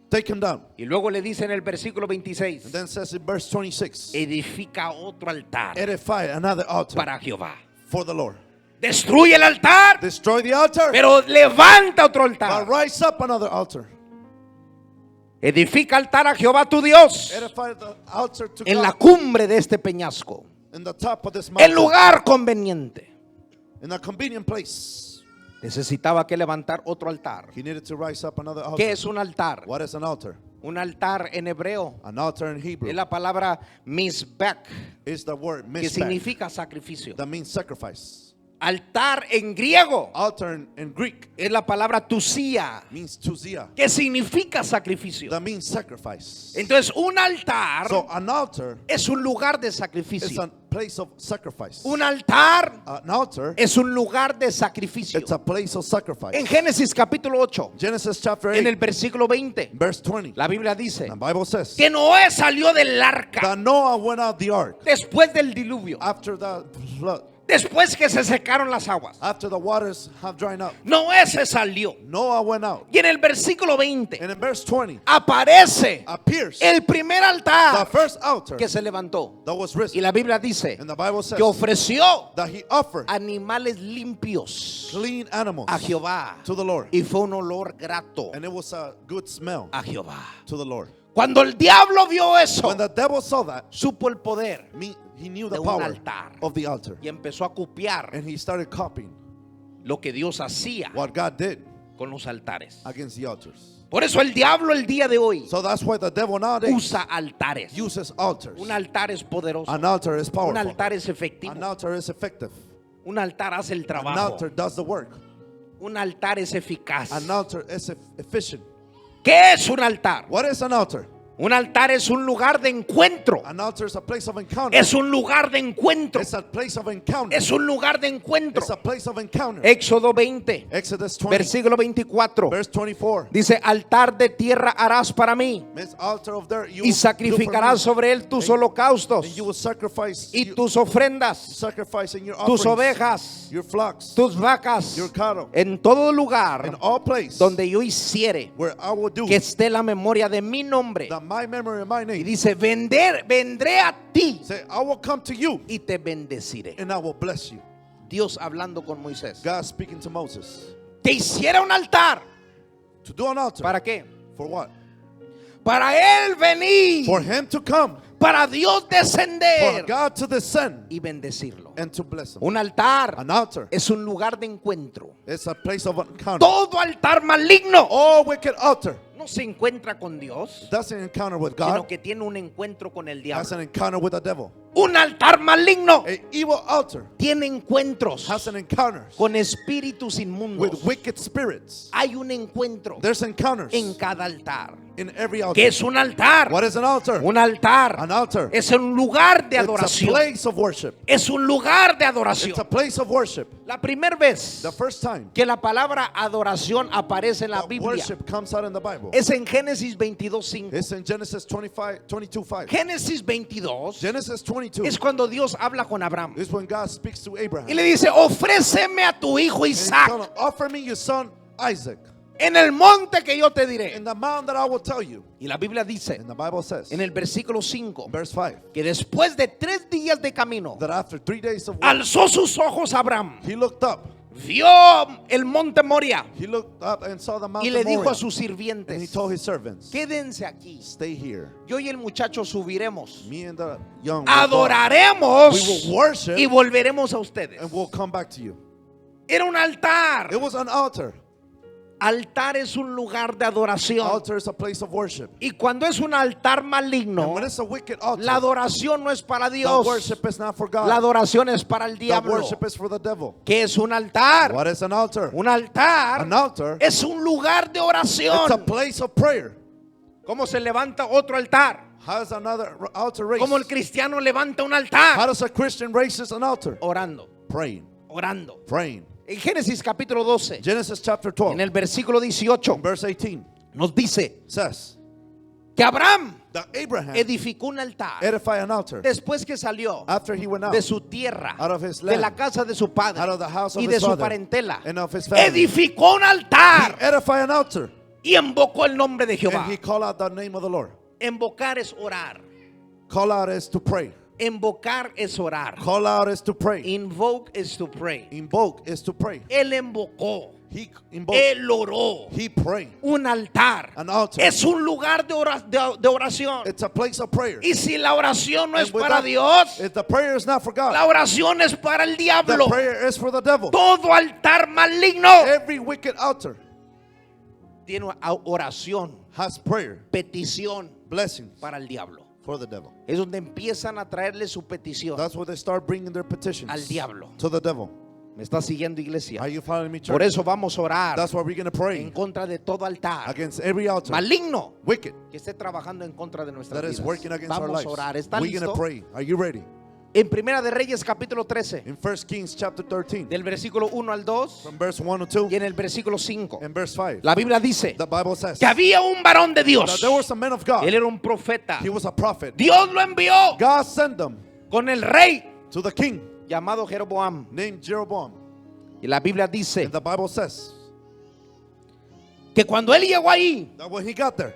Take them down. Y luego le dice en el versículo And 26: then says in verse 26, edifica otro altar edify another altar para Jehová. for the Lord. Destruye el altar, Destroy the altar, pero levanta otro but altar. rise up another altar. Edifica altar a Jehová tu Dios Edify the altar to en la God cumbre de este peñasco, in the top of this en mountain, lugar conveniente. in a convenient place. Necesitaba que levantar otro altar. He needed to rise up another altar. ¿Qué es un altar? What is an altar? Un altar en hebreo An altar in Hebrew es la palabra misbech, is the word que mishpat, significa sacrificio. that means sacrifice. Altar en griego Altar in Greek es la palabra tusia, means tuzia, que significa sacrificio. that means sacrifice. Entonces, un altar So an altar es un lugar de is sacrificio. a place of sacrifice. Un altar An altar, es un lugar de sacrificio. it's a place of sacrifice. En Génesis capítulo 8, Genesis chapter en 8, el versículo 20, verse 20, la Biblia dice the Bible says que Noé salió del arca that Noah went out the ark después del diluvio, after the flood, después que se secaron las aguas. after the waters have dried up. Noé se salió. Noah went out. Y en el versículo 20 And in verse 20 aparece appears el primer the altar first altar que se levantó. that was Y risen. la Biblia dice And the Bible says que ofreció that he offered animales limpios clean animals a Jehová. to the Lord. Y fue un olor grato And it was a good smell a Jehová. to the Lord. Cuando el diablo vio eso, When the devil saw that, supo el poder he knew de the un power altar of the altar. y empezó a copiar And he started copying lo que Dios hacía what God did con los altares. against the altars. Por eso el diablo el día de hoy So that's why the devil nowadays usa altares. uses altars. Un altar es poderoso. An altar is Un powerful. altar es efectivo. An altar is effective. Un altar hace el An trabajo. altar does the work. Un altar es eficaz. An altar is efficient. ¿Qué es un altar? What is an altar? Un altar es un lugar de encuentro. An altar is a place of encounter. Es un lugar de encuentro. It's a place of encounter. Es un lugar de encuentro. It's a place of encounter. Éxodo 20, Exodus 20, versículo 24. verse 24. Dice, altar de tierra harás para mí Means altar of dirt you y will sacrificarás do for sobre él tus me. holocaustos And you will sacrifice y tus ofrendas, sacrificing your tus offerings, ovejas, your flocks, tus vacas, your cattle, en todo in lugar all place donde yo hiciere where I will do que esté la memoria de mi nombre. that my memory and my Y name. dice, vendré a ti Say, I will come to you y te bendeciré. and I will bless you. Dios hablando con Moisés. God speaking to Moses Que hiciera un altar. to do an altar. ¿Para qué? For what? Para él venir. For him to come, Para Dios for descender God to descend y bendecirlo. and to bless him. Un altar An altar es un lugar de encuentro. is a place of encounter. Todo altar maligno All wicked altar no se encuentra con Dios, doesn't encounter with sino God, que tiene un encuentro con el has diablo. an encounter with the devil. Un altar maligno An evil altar tiene encuentros has an encounter con espíritus with inmundos. wicked spirits. Hay un encuentro There's encounters en cada altar. in every altar. ¿Qué es un altar? What is an altar? Un altar An altar. es un lugar de It's a adoración. place of worship. Es un lugar de It's a adoración. place of worship. La primera vez The first time que la palabra adoración aparece en la that Biblia worship comes out in the Bible, es en Génesis 22:5. it's in Genesis 22:5. Génesis 22 Genesis 22 es cuando Dios habla con Abraham is when God speaks to Abraham. y le dice, ofréceme a tu hijo And he's Isaac telling him, offer me your son Isaac en el monte que yo te diré. in the mountain that I will tell you. Y la Biblia dice And the Bible says en el versículo 5 verse 5 que después de 3 días de camino that after 3 days of work, alzó sus ojos Abraham, he looked up. vio el monte Moria He looked up and saw the y mountain le dijo Moriah. a sus And he sirvientes, told his servants, quédense aquí. stay here. Yo y el muchacho subiremos, Me and the young will go, adoraremos we will worship y volveremos a ustedes. and we'll come back to you. Era un altar. It was an altar. Altar es un lugar de adoración. Altar is a place of worship. Y cuando es un altar And maligno, when it's a wicked la altar, adoración no es para the Dios. worship is not for La God. adoración es para el The diablo. worship is for the devil. ¿Qué es un altar? What is an altar? Un altar An altar es un lugar de it's a oración. place of prayer. ¿Cómo se levanta otro altar? How does another altar raise? ¿Cómo el cristiano levanta un How altar? does a Christian raises an altar? Orando, Praying. orando. Praying. En Génesis capítulo 12, Genesis chapter en 12, el versículo 18, verse 18 nos dice says que Abraham that Abraham edificó un altar edified an altar después que salió after he went out de su tierra, out of his de land, la casa de su padre out of the house of y de his su father, parentela. and of his family. Edificó un He altar edified an altar y invocó el nombre de Jehová. and he called out the name of the Lord. Invocar es orar. Call out is to pray. Invocar es orar. Call out is to pray. Invoke is to pray. Invoke is to pray. Él invocó He invoked. Él oró. He prayed. Un altar An altar. es un lugar de oración. It's a place of prayer. Y si la oración no es And para without- Dios, If the prayer is not for God, la oración es para el the diablo. prayer is for the devil. Todo altar maligno Every wicked altar tiene oración, has prayer, petición blessings para el diablo. for the devil. Es donde empiezan a traerle su petición That's where they start bringing their petitions al diablo. to the devil. ¿Me está siguiendo, iglesia? Are you following me, church? Por eso vamos a orar That's why we're going to en pray contra de todo altar against every altar, maligno wicked, que esté trabajando en contra de nuestras that is vidas. working against our Vamos lives. a orar. ¿Está We're going to listo? pray. Are you ready? En Primera de Reyes capítulo 13, In 1 Kings chapter 13, del versículo 1 al 2 from verse 1 to 2 y en el versículo 5. and verse 5, La Biblia dice the Bible says que había un varón de that Dios. there were some men of God. Él era un profeta. He was a prophet. Dios lo envió God sent them con el rey to the king llamado Jeroboam. named Jeroboam. Y la Biblia dice And the Bible says que cuando él llegó ahí, that when he got there,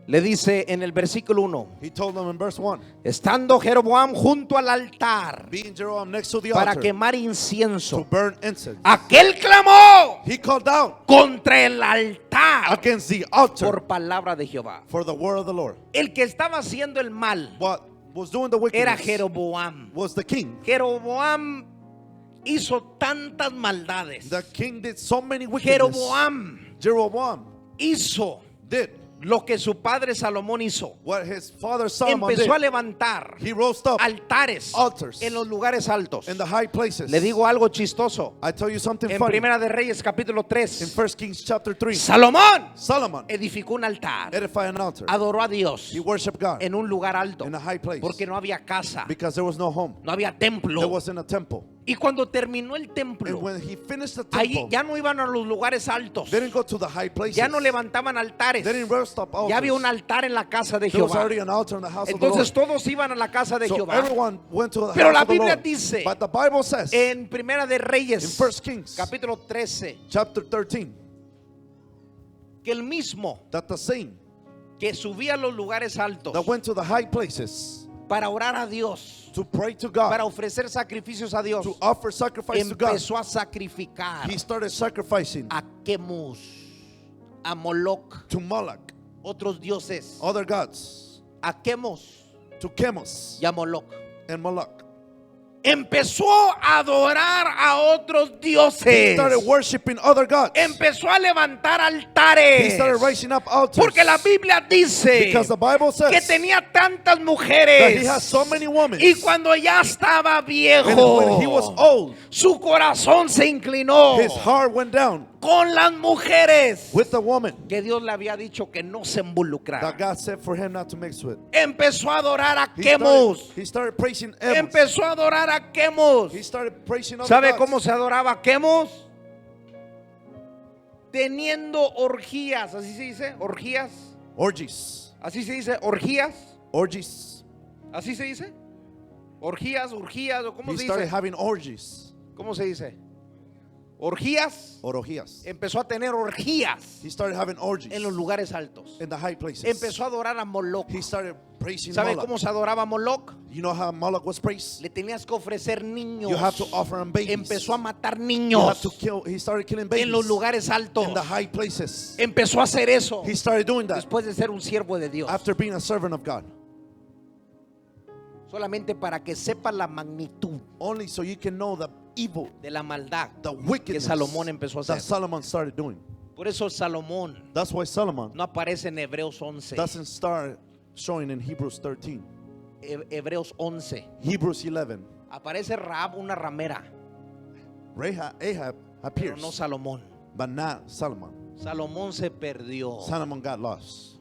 le dice en el versículo 1, he told them in verse 1, estando Jeroboam junto al altar being Jeroboam next to the para altar quemar to incienso, burn incense, aquel clamó he called out contra el altar against the altar por palabra de Jehová. for the word of the Lord. El que estaba haciendo el mal What was doing the era wickedness Jeroboam. was the king. Jeroboam hizo tantas maldades. The king did so many wickedness. Jeroboam Hizo did lo que su padre Salomón hizo. what his father Solomon Empezó a did. levantar He rose up altares altars en los lugares altos. in the high places. Le digo algo chistoso. I tell you something En funny. Primera de Reyes capítulo In 3, 1 Kings chapter 3, Salomón Solomon edificó un altar, edified an altar. adoró a Dios He worshiped God en un lugar alto, in a high place porque no había casa, because there was no home. no había There templo. wasn't a temple. Y cuando terminó el And templo, when he finished the allí temple, ya no iban a los lugares altos, they didn't go to the high places. ya no levantaban altares, They didn't raise up altars. ya había un altar en la casa de There was Jehová. already an altar in the house of the Entonces Lord. todos iban a la casa de So Jehová. everyone went to the Pero house la of the Biblia Lord. dice But the Bible says en Primera de in Reyes 1 Kings capítulo 13 chapter 13 que el mismo that the same que subía a los lugares altos that went to the high places para orar a Dios, to pray to God, para ofrecer sacrificios a Dios, to offer sacrifice to God, empezó a sacrificar he started sacrificing a Quemus, a Moloch, to Moloch, otros dioses, other gods, a Quemos to Chemos y a Moloch. and Moloch. Empezó a adorar a otros He dioses. started worshiping other gods. Empezó a levantar He altares. started raising up altars. Porque la Biblia dice Because the Bible says que tenía tantas that he mujeres. has so many women. Y cuando ya estaba And viejo, when he was old, su corazón se inclinó his heart went down con las mujeres with the woman que Dios le había dicho que no se involucrara. that God said for him not to mix with. Empezó a adorar a He Quemos. he started praising Amos. Empezó a adorar a Quemos. He started praising other ¿Sabe gods. cómo se adoraba a Quemos? Teniendo orgías, así se dice, orgías. Orgies. Así se dice, orgías. Orgies. Así se dice. Orgías, orgías, o cómo He se started dice. having orgies. ¿Cómo se dice? Orgías. Orgías. Empezó a tener orgías He started having orgies en los lugares altos. in the high places. Empezó a adorar a Moloch. He started praising ¿Sabe Moloch. cómo se adoraba a Moloch? You know how Moloch was praised? Le tenías que ofrecer niños. You have to offer him babies. Empezó a matar You have niños to kill. He started killing babies en los lugares altos. in the high places. Empezó a hacer eso He started doing that después de ser un siervo de Dios. after being a servant of God. Solamente para que sepa la magnitud Only so you can know the evil, de la maldad the que wickedness Salomón empezó a that hacer. Solomon started doing. Por eso Salomón That's why Solomon no aparece en Hebreos 11. doesn't start showing in Hebrews 13. Hebreos 11. Hebrews 11. Aparece Rahab, una ramera, Ahab pero appears, no Salomón. but not Solomon. Salomón se perdió. Solomon got lost.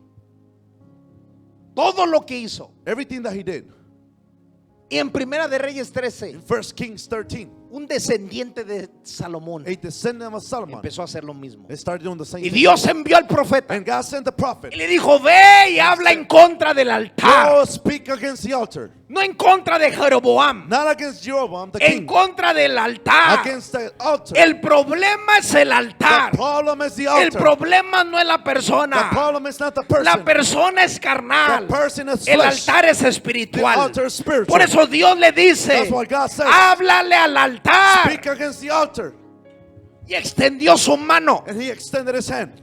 Todo lo que hizo. Everything that he did. Y en Primera de Reyes 13, In 1 Kings 13, un descendiente de Salomón a descendant of Solomon, empezó a hacer lo mismo. they started doing the same Y thing. Dios envió al profeta And God sent the prophet. y le dijo: ve y habla en contra del altar, Go speak against the altar. no en contra de Jeroboam, Not against Jeroboam, the en king. contra del altar. Against the altar. El problema es el altar. The problem is the El altar. problema no es la The persona. problem is not the La person. persona es carnal. The person is El flesh. altar es The espiritual. altar is spiritual. Por eso Dios le dice: That's why God says, háblale al altar. speak against the altar. y extendió su mano. And he extended his hand.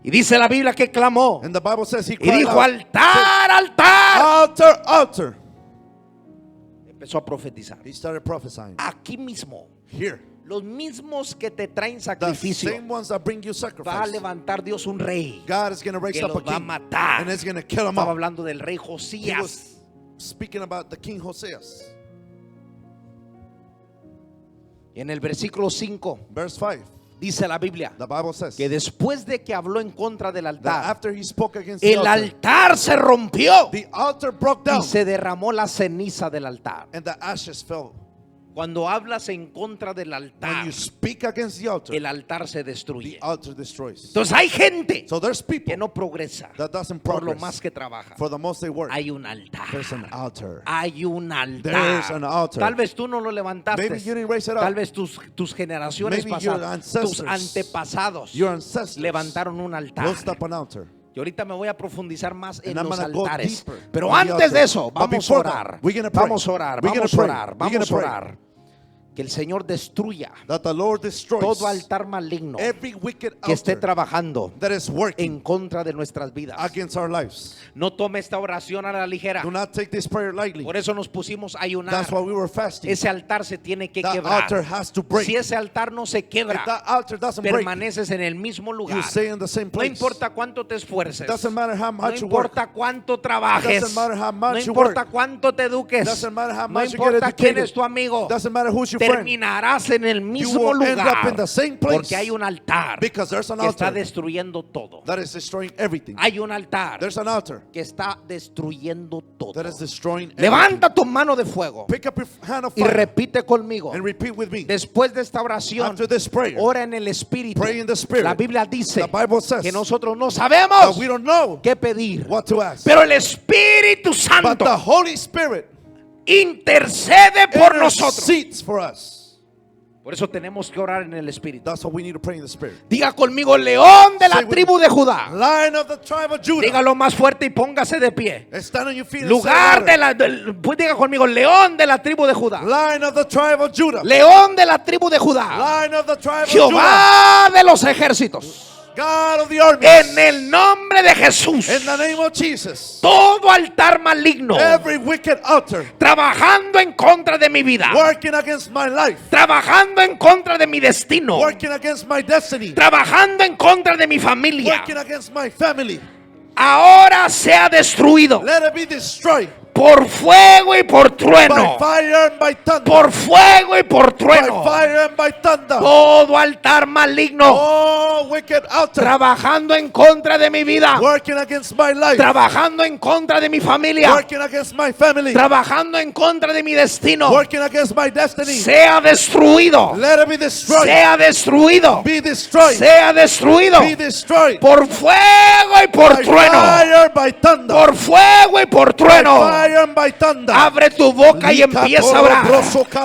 Y dice la Biblia que clamó And the Bible says he y cried dijo: out, altar, altar. altar, altar. Empezó a profetizar. He started prophesying. Aquí mismo, Here. los mismos que te traen The sacrificio, same ones that bring you va a sacrifice. levantar Dios un rey God is going to raise que up a los va a king. matar. And he's going to kill them Estaba all. hablando del rey He Josías. was speaking about the king Hoseas. Y en el versículo 5 Verse 5. dice la Biblia The Bible says que después de que habló en contra del that altar, after he spoke against the el altar, altar se rompió the altar broke y down se derramó la ceniza del altar. and the ashes fell. Cuando hablas en contra del When altar, you speak against the altar se the destruye. altar destroys. Entonces hay gente So there's people que no progresa that doesn't por lo progress. más que trabaja. For the most they work. Hay un altar. There's an altar. Hay un altar. There's an altar. Tal vez tú no lo levantaste. Maybe you didn't raise it up. Tal vez tus generaciones Maybe your pasadas, ancestors, tus antepasados Your ancestors levantaron un altar. raised up an altar. Y ahorita me voy a profundizar más en And I'm los gonna go altares. deeper Pero on the antes de altar. eso, But vamos a before that, orar. we're gonna pray. Vamos a orar, We're gonna vamos a pray. orar, We're vamos gonna a pray. orar. Que el Señor destruya That the Lord destroys todo altar maligno every wicked que esté altar trabajando that is working en contra de nuestras vidas. against our lives. No tome esta oración a la ligera. Do not take this prayer lightly. Por eso nos pusimos a ayunar. That's why we were fasting. Ese altar se tiene que That quebrar. altar has to break. Si ese altar no se If quebra, that altar doesn't break, permaneces en el mismo you lugar. stay in the same No place. importa cuánto te esfuerces. Doesn't matter how No much you work. importa cuánto trabajes. Doesn't matter how No much you importa work. cuánto te eduques. Doesn't matter how No much you get importa quién educated. es tu amigo. Doesn't matter who's your friend. Terminarás en el You mismo will end up lugar. in the same place. Porque hay un altar Because there's an que está altar destruyendo todo. that is destroying everything. Hay un altar There's an altar que está destruyendo todo. that is destroying everything. Levanta tu mano de fuego Pick up your hand of y fire repite conmigo. and repeat with me. Después de esta oración, After this prayer, ora en el Espíritu. pray in the Spirit. La Biblia dice The Bible says que nosotros no that sabemos we don't know qué pedir. what to ask. Pero el Espíritu But Santo the Holy Spirit intercede por nosotros. intercedes for us. Por eso tenemos que orar en el Espíritu. That's why we need to pray in the Spirit. Diga conmigo: León de la Say with tribu de Judá. Lion of the tribe of Judah. Dígalo más fuerte y póngase de pie. Stand on your feet and Lugar say de la, pues diga conmigo: León de la tribu de Judá. Lion of the tribe of Judah. León de la tribu de Judá. Lion of the tribe of Judah. Jehová de los ejércitos. God of the armies. En el nombre de Jesús. In the name of Jesus. Todo altar maligno Every wicked altar trabajando en contra de mi vida, working against my life, trabajando en contra de mi destino, working against my destiny, trabajando en contra de mi familia, working against my family, ahora sea destruido let it be destroyed por fuego y por by trueno, fire and by thunder. por fuego y por By trueno. fire and by thunder. Todo altar maligno Oh, wicked altar trabajando en contra de mi vida, working against my life, trabajando en contra de mi familia, working against my family, trabajando en contra de mi destino, working against my destiny. sea destruido, Let it be destroyed. sea destruido, Be destroyed. sea destruido Be destroyed. por fuego y por By trueno, fire, by thunder. por fuego y por By trueno. fire and by thunder. Abre tu boca y empieza a orar.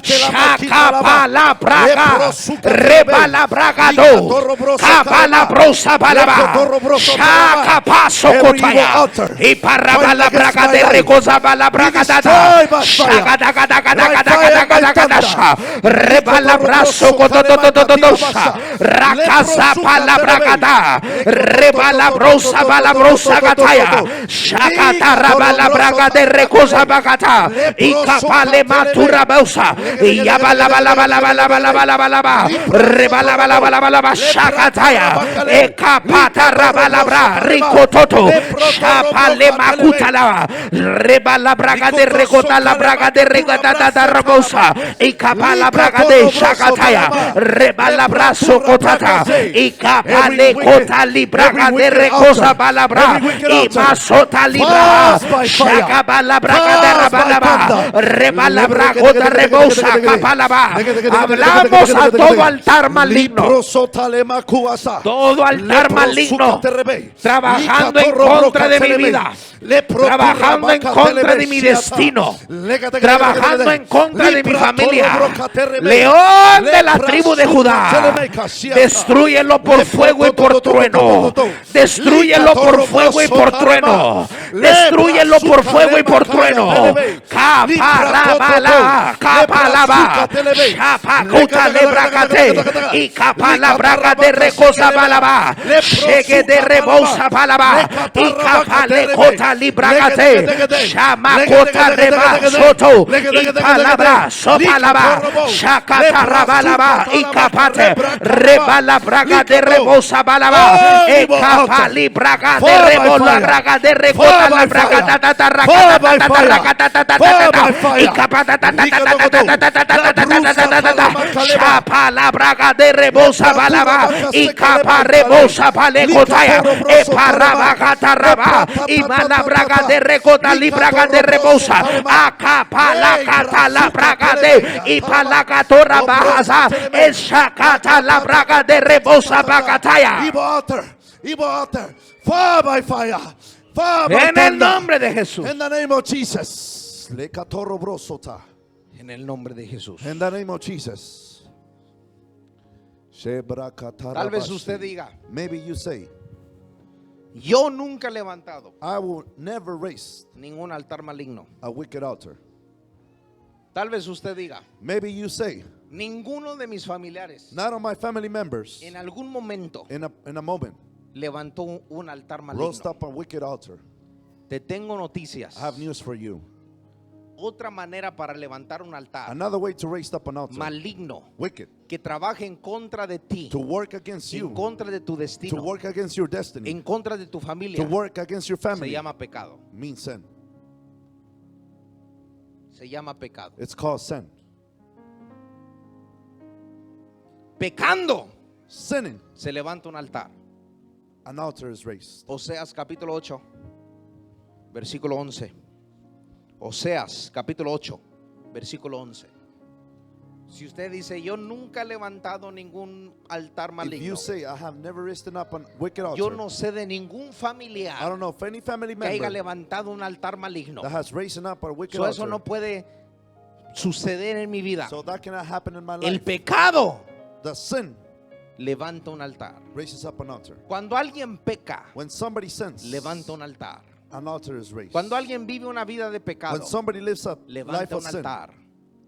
Shakapala braga, rebala bragado, kapala brosa balaba, shakapaso kotaya, y parabala braga de recosa bala braga dada, shakadagadagadagadagadagadagadasha, rebala braso kotototototosa, rakasa pala bragada, rebala brosa bala brosa gataya, shakatarabala braga de recosa bagata, y kapale matura bausa, y yabala bala bala bala bala bala bala bala, rebala bala bala bala bala, shakataya, e kapata rabala bra, ricototo, shapale makutala, rebala braga de recota la braga de recota da rabosa, y kapala braga de shakataya, rebala braso kotata, y kapale kota libraga de recosa balabra, y masota libra, shakabala braga de rabalaba, rebala bragota rebosa kapalaba. Hablamos a todo altar maligno, todo altar maligno trabajando en contra de mi vida, trabajando en contra de mi destino, trabajando en contra de mi familia. León de la tribu de Judá, destrúyelo por fuego y por trueno, destrúyelo por fuego y por trueno. destrúyelo por fuego y por trueno. Capalabala, capalaba, chapacuta lebracate, y capalabraga de recosa balaba, cheque de rebosa balaba, y capalecota libracate, chamacota reba soto, y palabra sopalaba, chacatarabalaba, y capate, rebalabraga de rebosa balaba, y capalibraga de rebola braga de recota la braga y capa la braga de rebosa balaba y capa rebosa palecotaya e paraba taraba y mala braga de recota libraga de rebosa a capa la cata la braga de y palacatora bajaza el chacata la braga de rebosa bagataya. Evil altar, fire by fire, fire by En el thunder. nombre de Jesús. In the name of Jesus. Lekatorobrosota. En el nombre de Jesús. In the name of Jesus. Tal vez usted diga, Maybe you say, yo nunca he levantado I will never raise ningún altar maligno. a wicked altar. Tal vez usted diga, Maybe you say, ninguno de mis familiares none of my family members en algún momento in a moment levantó un altar rose maligno. up a wicked altar. Te tengo noticias. I have news for you. Otra manera para levantar un altar Another way to raise up an altar, maligno wicked, que trabaje en contra de ti, to work against en you, contra de tu to destino, work against your destiny, en contra de tu to familia, work against your se family, llama pecado. means sin. Se llama pecado. It's called sin. Pecando Sinning, se levanta un altar. an altar is raised. Oseas capítulo 8, versículo 11. Oseas capítulo 8, versículo 11. Si usted dice, yo nunca he levantado ningún altar If maligno, you say, I have never risen up a wicked yo altar, no sé de ningún I familiar don't know if any family que haya member levantado un altar maligno. that has risen up a wicked So, eso altar. no puede suceder en mi vida. So that cannot happen in my El life. pecado The sin levanta un altar. raises up an altar. Cuando alguien peca, When somebody sins, levanta un altar. an altar is raised. Cuando alguien vive una vida de pecado, When somebody lives up life levanta of un sin, altar.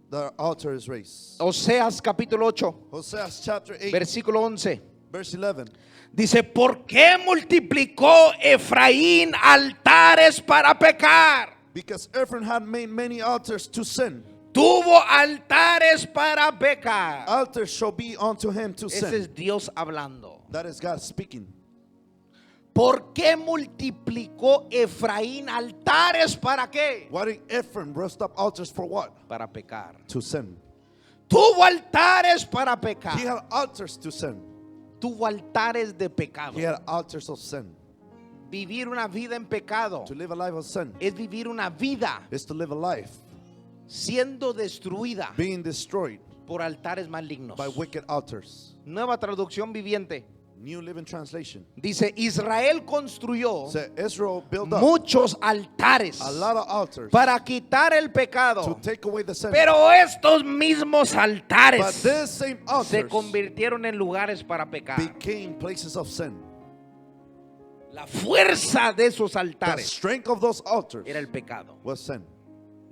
the altar is raised. Oseas capítulo 8, Hosea chapter 8, versículo 11. verse 11. Dice, ¿por qué multiplicó Efraín altares para pecar? Because Ephraim had made many altars to sin. Tuvo altares para pecar. Altars shall be unto him to Ese sin. es Dios hablando. That is God speaking. ¿Por qué multiplicó Efraín altares para qué? Why did Ephraim rest up altars for what? Para pecar. To sin. Tuvo altares para pecar. He had altars to sin. Tuvo altares de pecado. He had altars of sin. Vivir una vida en pecado To live a life of sin es vivir una vida is to live a life siendo destruida being destroyed por altares malignos. by wicked altars. Nueva traducción viviente. New Living Translation. Dice, Israel construyó So Israel built up muchos altares a lot of altars para quitar el to pecado. take away the sin. Pero estos mismos But altares these same se altars convirtieron en lugares para pecar. became places of sin. La fuerza de esos The altares strength of those altars era el pecado was sin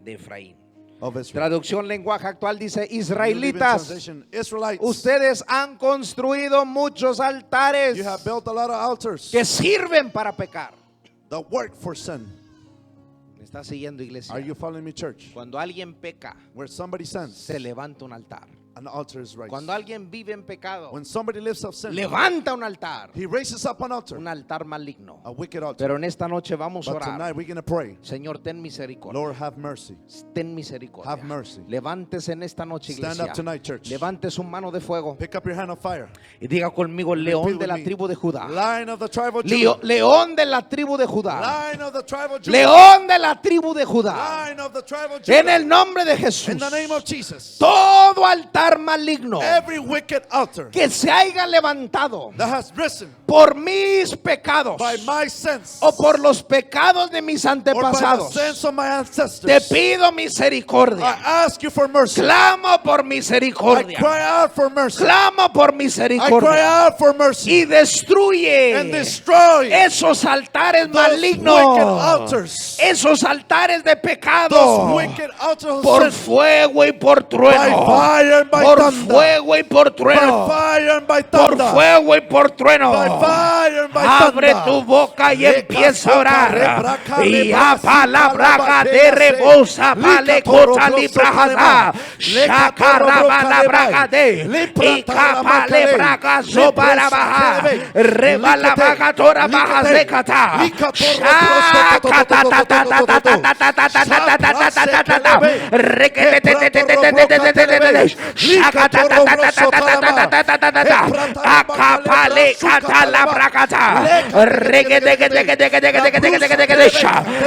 de Efraín. of Israel. Traducción lenguaje actual dice, New Living israelitas, Translation, Israelites, ustedes han construido muchos altares you have built a lot of altars que sirven para pecar. that work for sin. ¿Me está siguiendo, iglesia? Are you following me, church? Cuando alguien peca, Where somebody sins, se levanta un altar. an altar is raised. Cuando alguien vive en pecado, When somebody lives up sin, levanta un altar. he raises up an altar, Un altar maligno. a wicked altar. Pero en esta noche vamos a But orar. tonight we're going to pray. Señor, ten misericordia. Lord, have mercy. Ten misericordia. Have mercy. Levántese en esta noche, Stand iglesia. up tonight, church. Levante su mano de fuego Pick up your hand of fire. y diga conmigo, Repeat león with de la me. tribu de Judá. Lion of the tribe of Judah. León de la tribu de Judá. Lion of the tribe of Judah. León de la tribu de Judá. Lion of the tribe of En Judah. el nombre de Jesús. In the name of Jesus. Todo altar altar maligno every wicked altar que se haya levantado that has risen por mis pecados by my sins o por los pecados de mis or by the antepasados, sins of my te ancestors, pido misericordia. I ask you for mercy. Clamo por I misericordia. cry out for mercy. Clamo por I cry misericordia. out for mercy Y destruye and destroy esos altares those malignos, wicked altars, esos altares de pecado, those wicked altars por of sin, fuego y por by trueno, fire and by por thunder, fuego y por by trueno, fire and by por thunder, fuego y por trueno. by fire and by Abre thunder. tu boca y empieza a orar. Y a palabra de rebosa, vale cota librajada, shakarabala bragade, y capale braga sobara baja, rebala bagatora baja secata, acapale cata la bragata,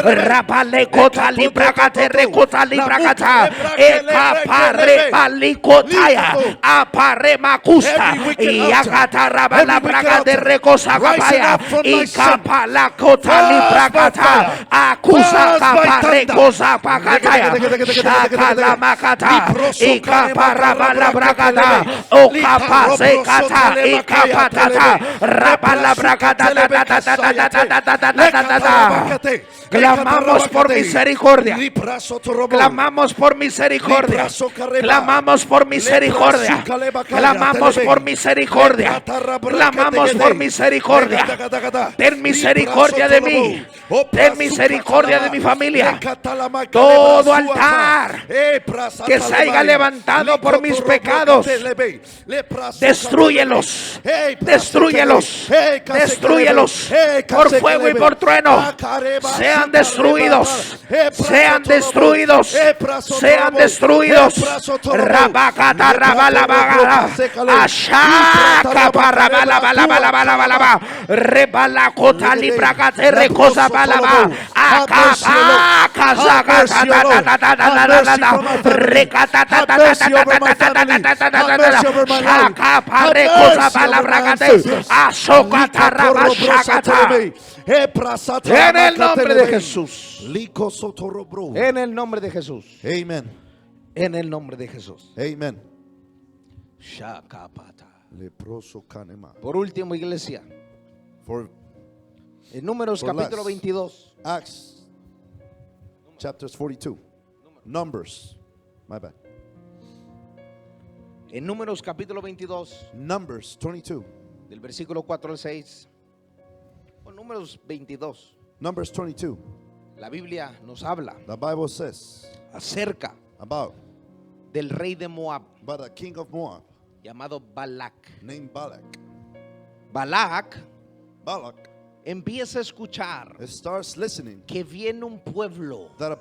rapale cota libragate, recota libragata, ecapare balicotaya, apare macusta, y agata rabala bragate, recosa capaya, y capala cota libragata, acusa capare cosa pacataya, shakala macata, y caparabala bragata, o capase cata, y capatata, rabala bragata, clamamos por misericordia. Clamamos por misericordia. Clamamos por misericordia. Clamamos por misericordia. Clamamos por misericordia. Ten misericordia de mí. Ten misericordia de mi familia. Todo altar que se haya levantado por mis pecados, destrúyelos. Destrúyelos. Destrúyelos. Por fuego y por trueno. Sean destruidos. Sean destruidos. Sean destruidos. Rabacata rabalabagara. Ashaka parabalabalabalabalaba. Rebalacota libracate recosa balaba. Acapa Acapa recosa balabracate. Ashokata rabashakata. En el nombre de Jesús. En el nombre de Jesús. Amen. En el nombre de Jesús. Amen. Shakapata. Leproso kanema. Por último, iglesia, For en Números For capítulo less. 22. Acts chapters 42. Numbers. My bad. En Números capítulo 22, Numbers 22. del versículo 4 al 6. O Números 22. Numbers 22. La Biblia nos habla The Bible says acerca about del rey de Moab the king of Moab llamado Balac. named Balak. Balac Balak empieza a escuchar starts listening que viene un pueblo that a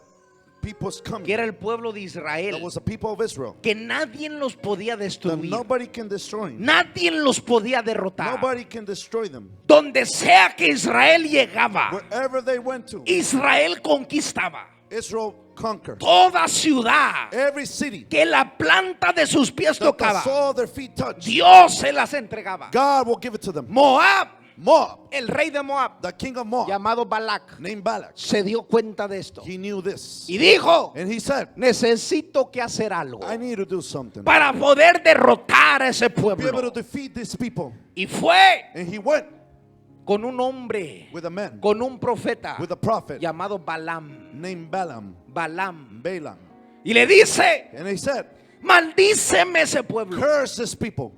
people's coming. que era el pueblo de That Israel, was the people of Israel. que nadie los podía That destruir, nobody can destroy them. nadie los podía derrotar. Nobody can destroy them. Donde sea que Israel llegaba, Wherever they went to, Israel conquistaba Israel conquered. toda ciudad Every city que la planta de sus pies that the tocaba, sole of their feet touched, Dios se las entregaba. God will give it to them. Moab, Moab, el rey de Moab, the king of Moab, llamado Balac, named Balak, se dio cuenta de esto he knew this. y dijo: And he said, necesito que hacer algo I need to do something. para poder derrotar a ese Be able to pueblo. defeat these people. Y fue And he went con un hombre, with a man, con un profeta with a prophet llamado Balaam. named Balaam, Balaam. Balaam. Y le dice: And he said, maldíceme ese pueblo. curse this people.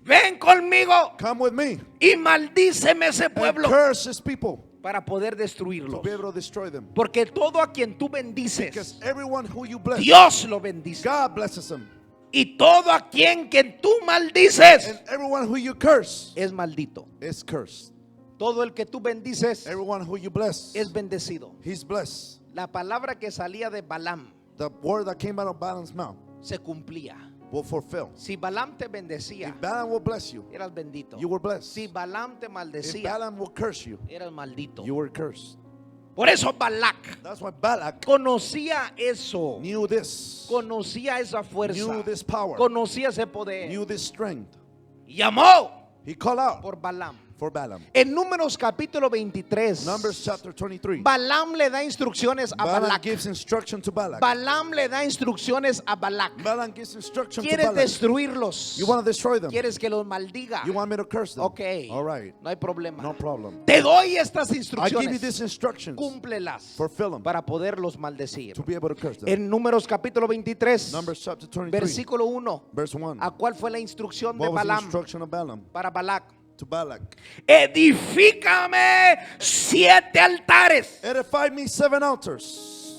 Ven conmigo Come with me y maldíceme ese and pueblo curse this people para poder to destruirlos. be able to destroy them. Porque todo a quien tú Because bendices, everyone who you bless, Dios lo bendice. God blesses them. Y todo a quien que tú maldices And everyone who you curse es maldito. is cursed. Todo el que tú bendices Everyone who you bless, es bendecido. he's blessed. La palabra que salía de Balaam The word that came out of Balaam's mouth se cumplía. will fulfill. Si Balaam te bendecía, If Balaam will bless you, eras bendito. you were blessed. Si Balaam te If maldecía, Balaam will curse you, eras maldito. you were cursed. Por eso Balac That's why Balak conocía eso, knew this, conocía esa fuerza, knew this power, conocía ese poder. knew this strength. Y llamó He called out por Balaam. for Balaam. En Números capítulo 23, Numbers chapter 23. Balaam le da instrucciones a Balaam Balac. gives instruction to Balak. Balaam le da instrucciones a Balac. Balaam gives instruction to Quieres Balak. destruirlos. You want to destroy them? Quieres que los maldiga. You want me to curse them? Ok, All right. no hay problema. No problem. Te doy estas I give you instrucciones. these instructions Cúmplelas fulfill them para poderlos maldecir. to be able to curse them. En Números capítulo 23, Numbers chapter 23, versículo 1. verse 1. ¿A cuál fue la instrucción de What was the Balaam instruction of Balaam para Balac? to Balak? Edifícame 7 altares Edify me 7 altars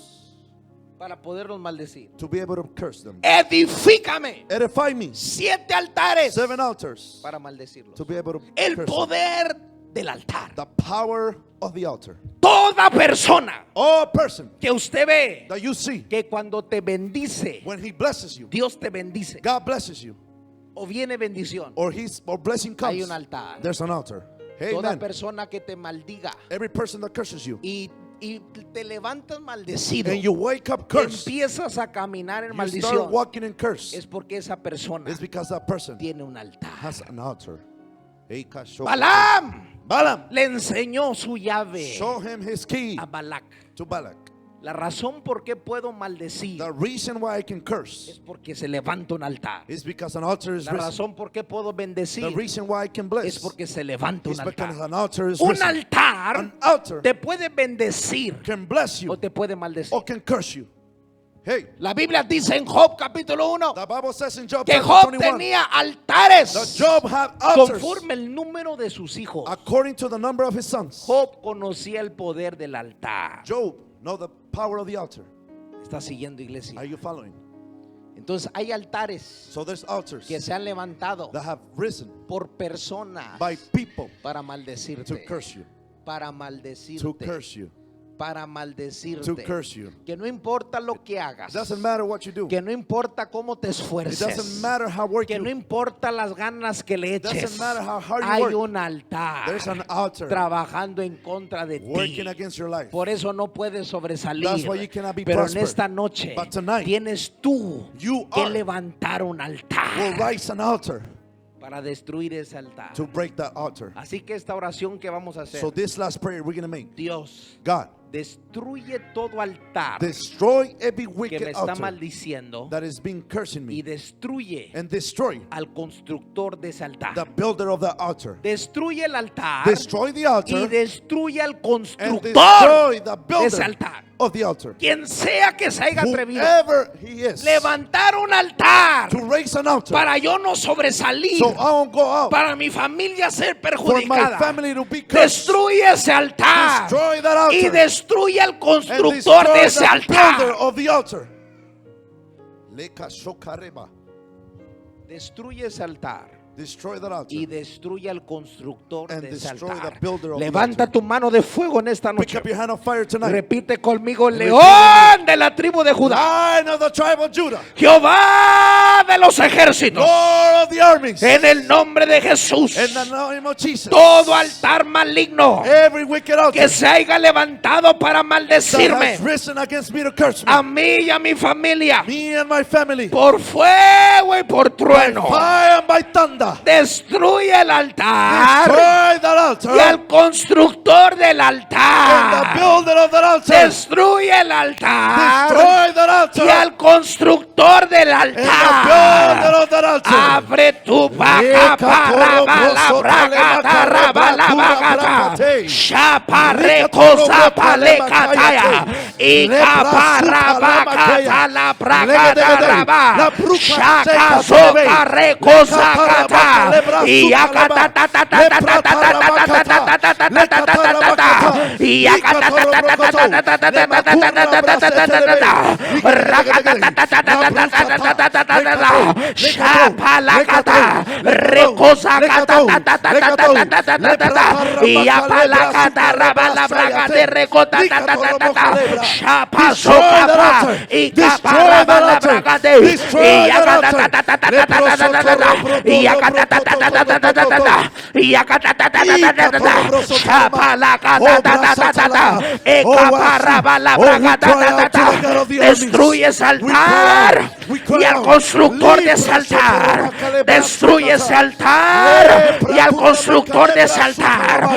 para poderlos maldecir. to be able to curse them. Edifícame Edify me 7 altares 7 altars para maldecirlos. to be able to El curse them. poder del altar. The power of the altar. Toda persona All person que usted ve that you see, que cuando te bendice, when he blesses you, Dios te bendice God blesses you, o viene bendición, or blessing hay comes, un altar. there's an altar. Toda Amen. persona que te maldiga Every person that curses you y te levantas maldecido, and you wake up cursed, empiezas a caminar en you start maldición, walking in curse, es porque esa persona it's because that person tiene un altar. has an altar. Balaam Balaam, le enseñó su llave show him his key a Balac. to Balak. La razón por qué puedo maldecir The reason why I can curse es porque se levanta un altar. is because an altar is La risen. razón por qué puedo The bendecir reason why I can es bless porque se levanta is un because altar. an altar is Un risen. altar An altar te puede bendecir can bless you o te puede maldecir. or can curse you. Hey, La Biblia dice en Job capítulo 1 the Bible says in Job que chapter Job 21 tenía that altares Job had altars conforme el número de sus hijos. according to the number of his sons. Job conocía el poder del altar. Job know the power of the altar. ¿Está siguiendo, iglesia? Are you following? Entonces hay altares So there's altars que se han levantado that have risen por personas by people para to maldecirte, curse you, para to maldecirte, curse you, para to maldecirte. curse you. Que no importa lo que hagas, It doesn't matter what you do. que no importa cómo te It doesn't esfuerces, matter how work que you no importa las ganas que le It doesn't eches, matter how hard you hay work. un altar There's an altar trabajando en contra de ti. working against your life. Por eso no puedes sobresalir. That's why you cannot be Pero en prospered. esta noche But tonight, tienes tú you que are levantar un will altar rise an altar para destruir ese altar. to break that altar. Así que esta oración que vamos a hacer, So this last prayer we're going to make. Dios, God, destruye todo altar destroy every que me wicked está altar maldiciendo that is being cursing y me destruye and destroy al constructor de ese altar. the builder of the altar. Destruye el altar Destroy the y altar destruye al and constructor destroy the de ese builder altar. of the altar. Quien sea que se haya atrevido Whoever he is levantar un altar to raise an altar para yo no sobresalir, so I won't go out para mi familia ser for my perjudicada, family to be cursed. destruye ese altar Destroy that y altar destruye al and constructor destroy de ese the builder altar. of the altar. Leka shokareba. Destruye ese altar Destroy that altar. y destruye al constructor And de ese destroy altar. the builder of the Levanta altar. tu mano de fuego en esta Pick noche. up your hand of fire tonight. Repite conmigo: Repeat León de la tribu de Judá, Lion of the tribe of Judah, Jehová de los ejércitos, Lord of the armies, en el nombre de Jesús, in the name of Jesus, todo altar maligno every wicked altar que se haya levantado para that maldecirme has risen against me to curse me, a mí y a mi familia, me and my family, por fuego y por by trueno, fire and by thunder, destruye el altar destroy that altar y al constructor del and the altar, builder of that altar, destruye el altar destroy that altar y al constructor del and the builder altar. of that altar. Abre tu boca para balabragata rabalabagata chaparreco zapalekataya y caparabacata la bragata raba chaca socarreco zacata y acata y Chapalacata, recosacata, y apalacata, rabalabraga de recota, chapasocapa, y caparabalabraga de, y chapalacata, Destruye ese altar y al constructor de ese altar. Destruye ese altar y al constructor de ese altar.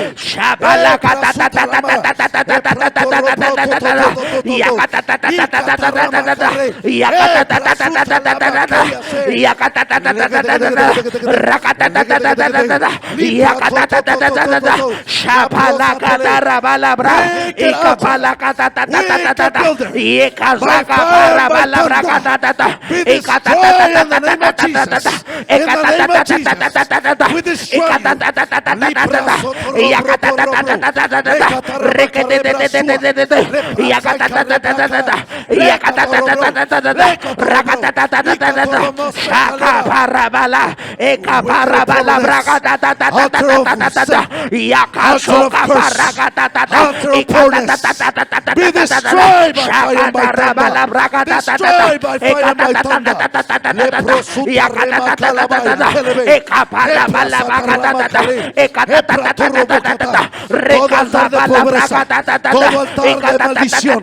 Todo altar de maldición,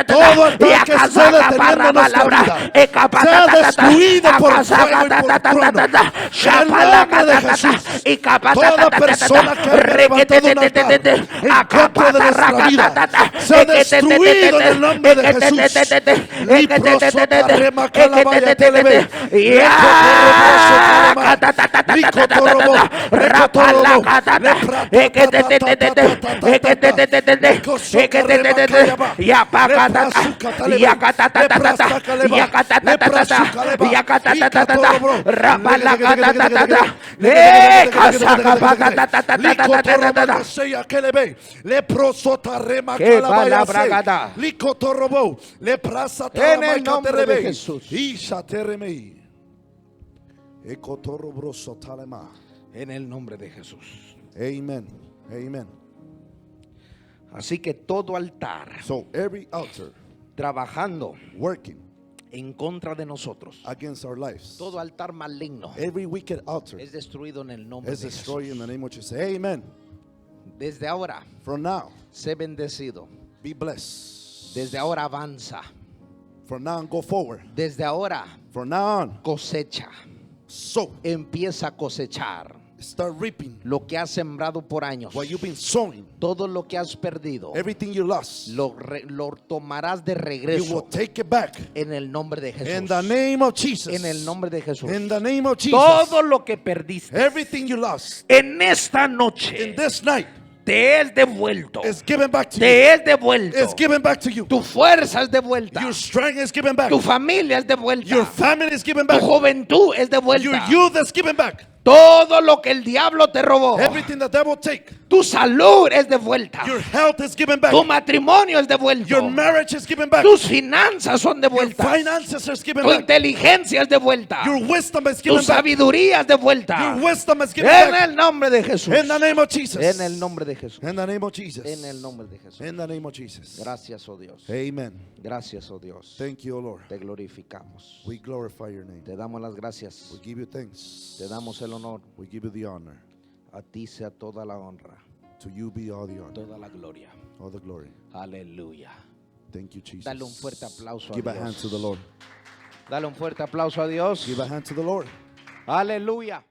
todo altar que esté deteniendo nuestra vida, sea destruido por fuego y por trueno. En el nombre de Jesús, toda persona que haya levantado un altar en contra de nuestra vida, sea destruido en el nombre de Jesús. En el nombre de Jesús. En el nombre de Jesús. Amen. Amen. Así que todo altar So every altar trabajando working en contra de nosotros, against our lives, todo altar maligno every wicked altar es destruido en el nombre is de destroyed in the Jesús. name of Jesus. Amen. Desde ahora, From now, sé bendecido. be blessed. Desde ahora avanza. From now on, go forward. Desde ahora From now on, cosecha. sow. Empieza a cosechar Start reaping lo que has sembrado por años. what you've been sowing. Todo lo que has perdido Everything you lost, lo tomarás de you will regreso take it back. en el nombre de Jesús. In the name of Jesus. En el nombre de Jesús. In the name of Jesus. Todo lo que perdiste Everything you lost en esta in noche this night te es devuelto. is given back to you. Te es devuelto. It's given back to you. Tu fuerza es devuelta. Your strength is given back. Tu familia es devuelta. Your family is given Tu back. juventud es Your devuelta. youth is given back. Todo lo que el diablo te robó. Everything the devil take. Tu salud es devuelta. Your health is given back. Tu matrimonio es devuelto. Your marriage is given back. Tus finanzas son Your devueltas. finances is given Tu back. inteligencia es devuelta. Your wisdom is Tu given back. sabiduría es devuelta. Your wisdom is given En back. el nombre de Jesús. In the name of Jesus. En el nombre de Jesús. In the name of Jesus. En el nombre de Jesús. In the name of Jesus. Gracias, oh Dios. Amen. Gracias, oh Dios. Thank you, O Lord. Te glorificamos. We glorify your name. Te damos las gracias. We give you thanks. Te damos el honor. We give you the honor. A ti sea toda la honra, To you be all the honor, toda la gloria. all the glory. Aleluya. Thank you, Jesus. Dale un fuerte aplauso a Give a Dios. hand to the Lord. Dale un fuerte aplauso a Dios. Give a hand to the Lord. Aleluya.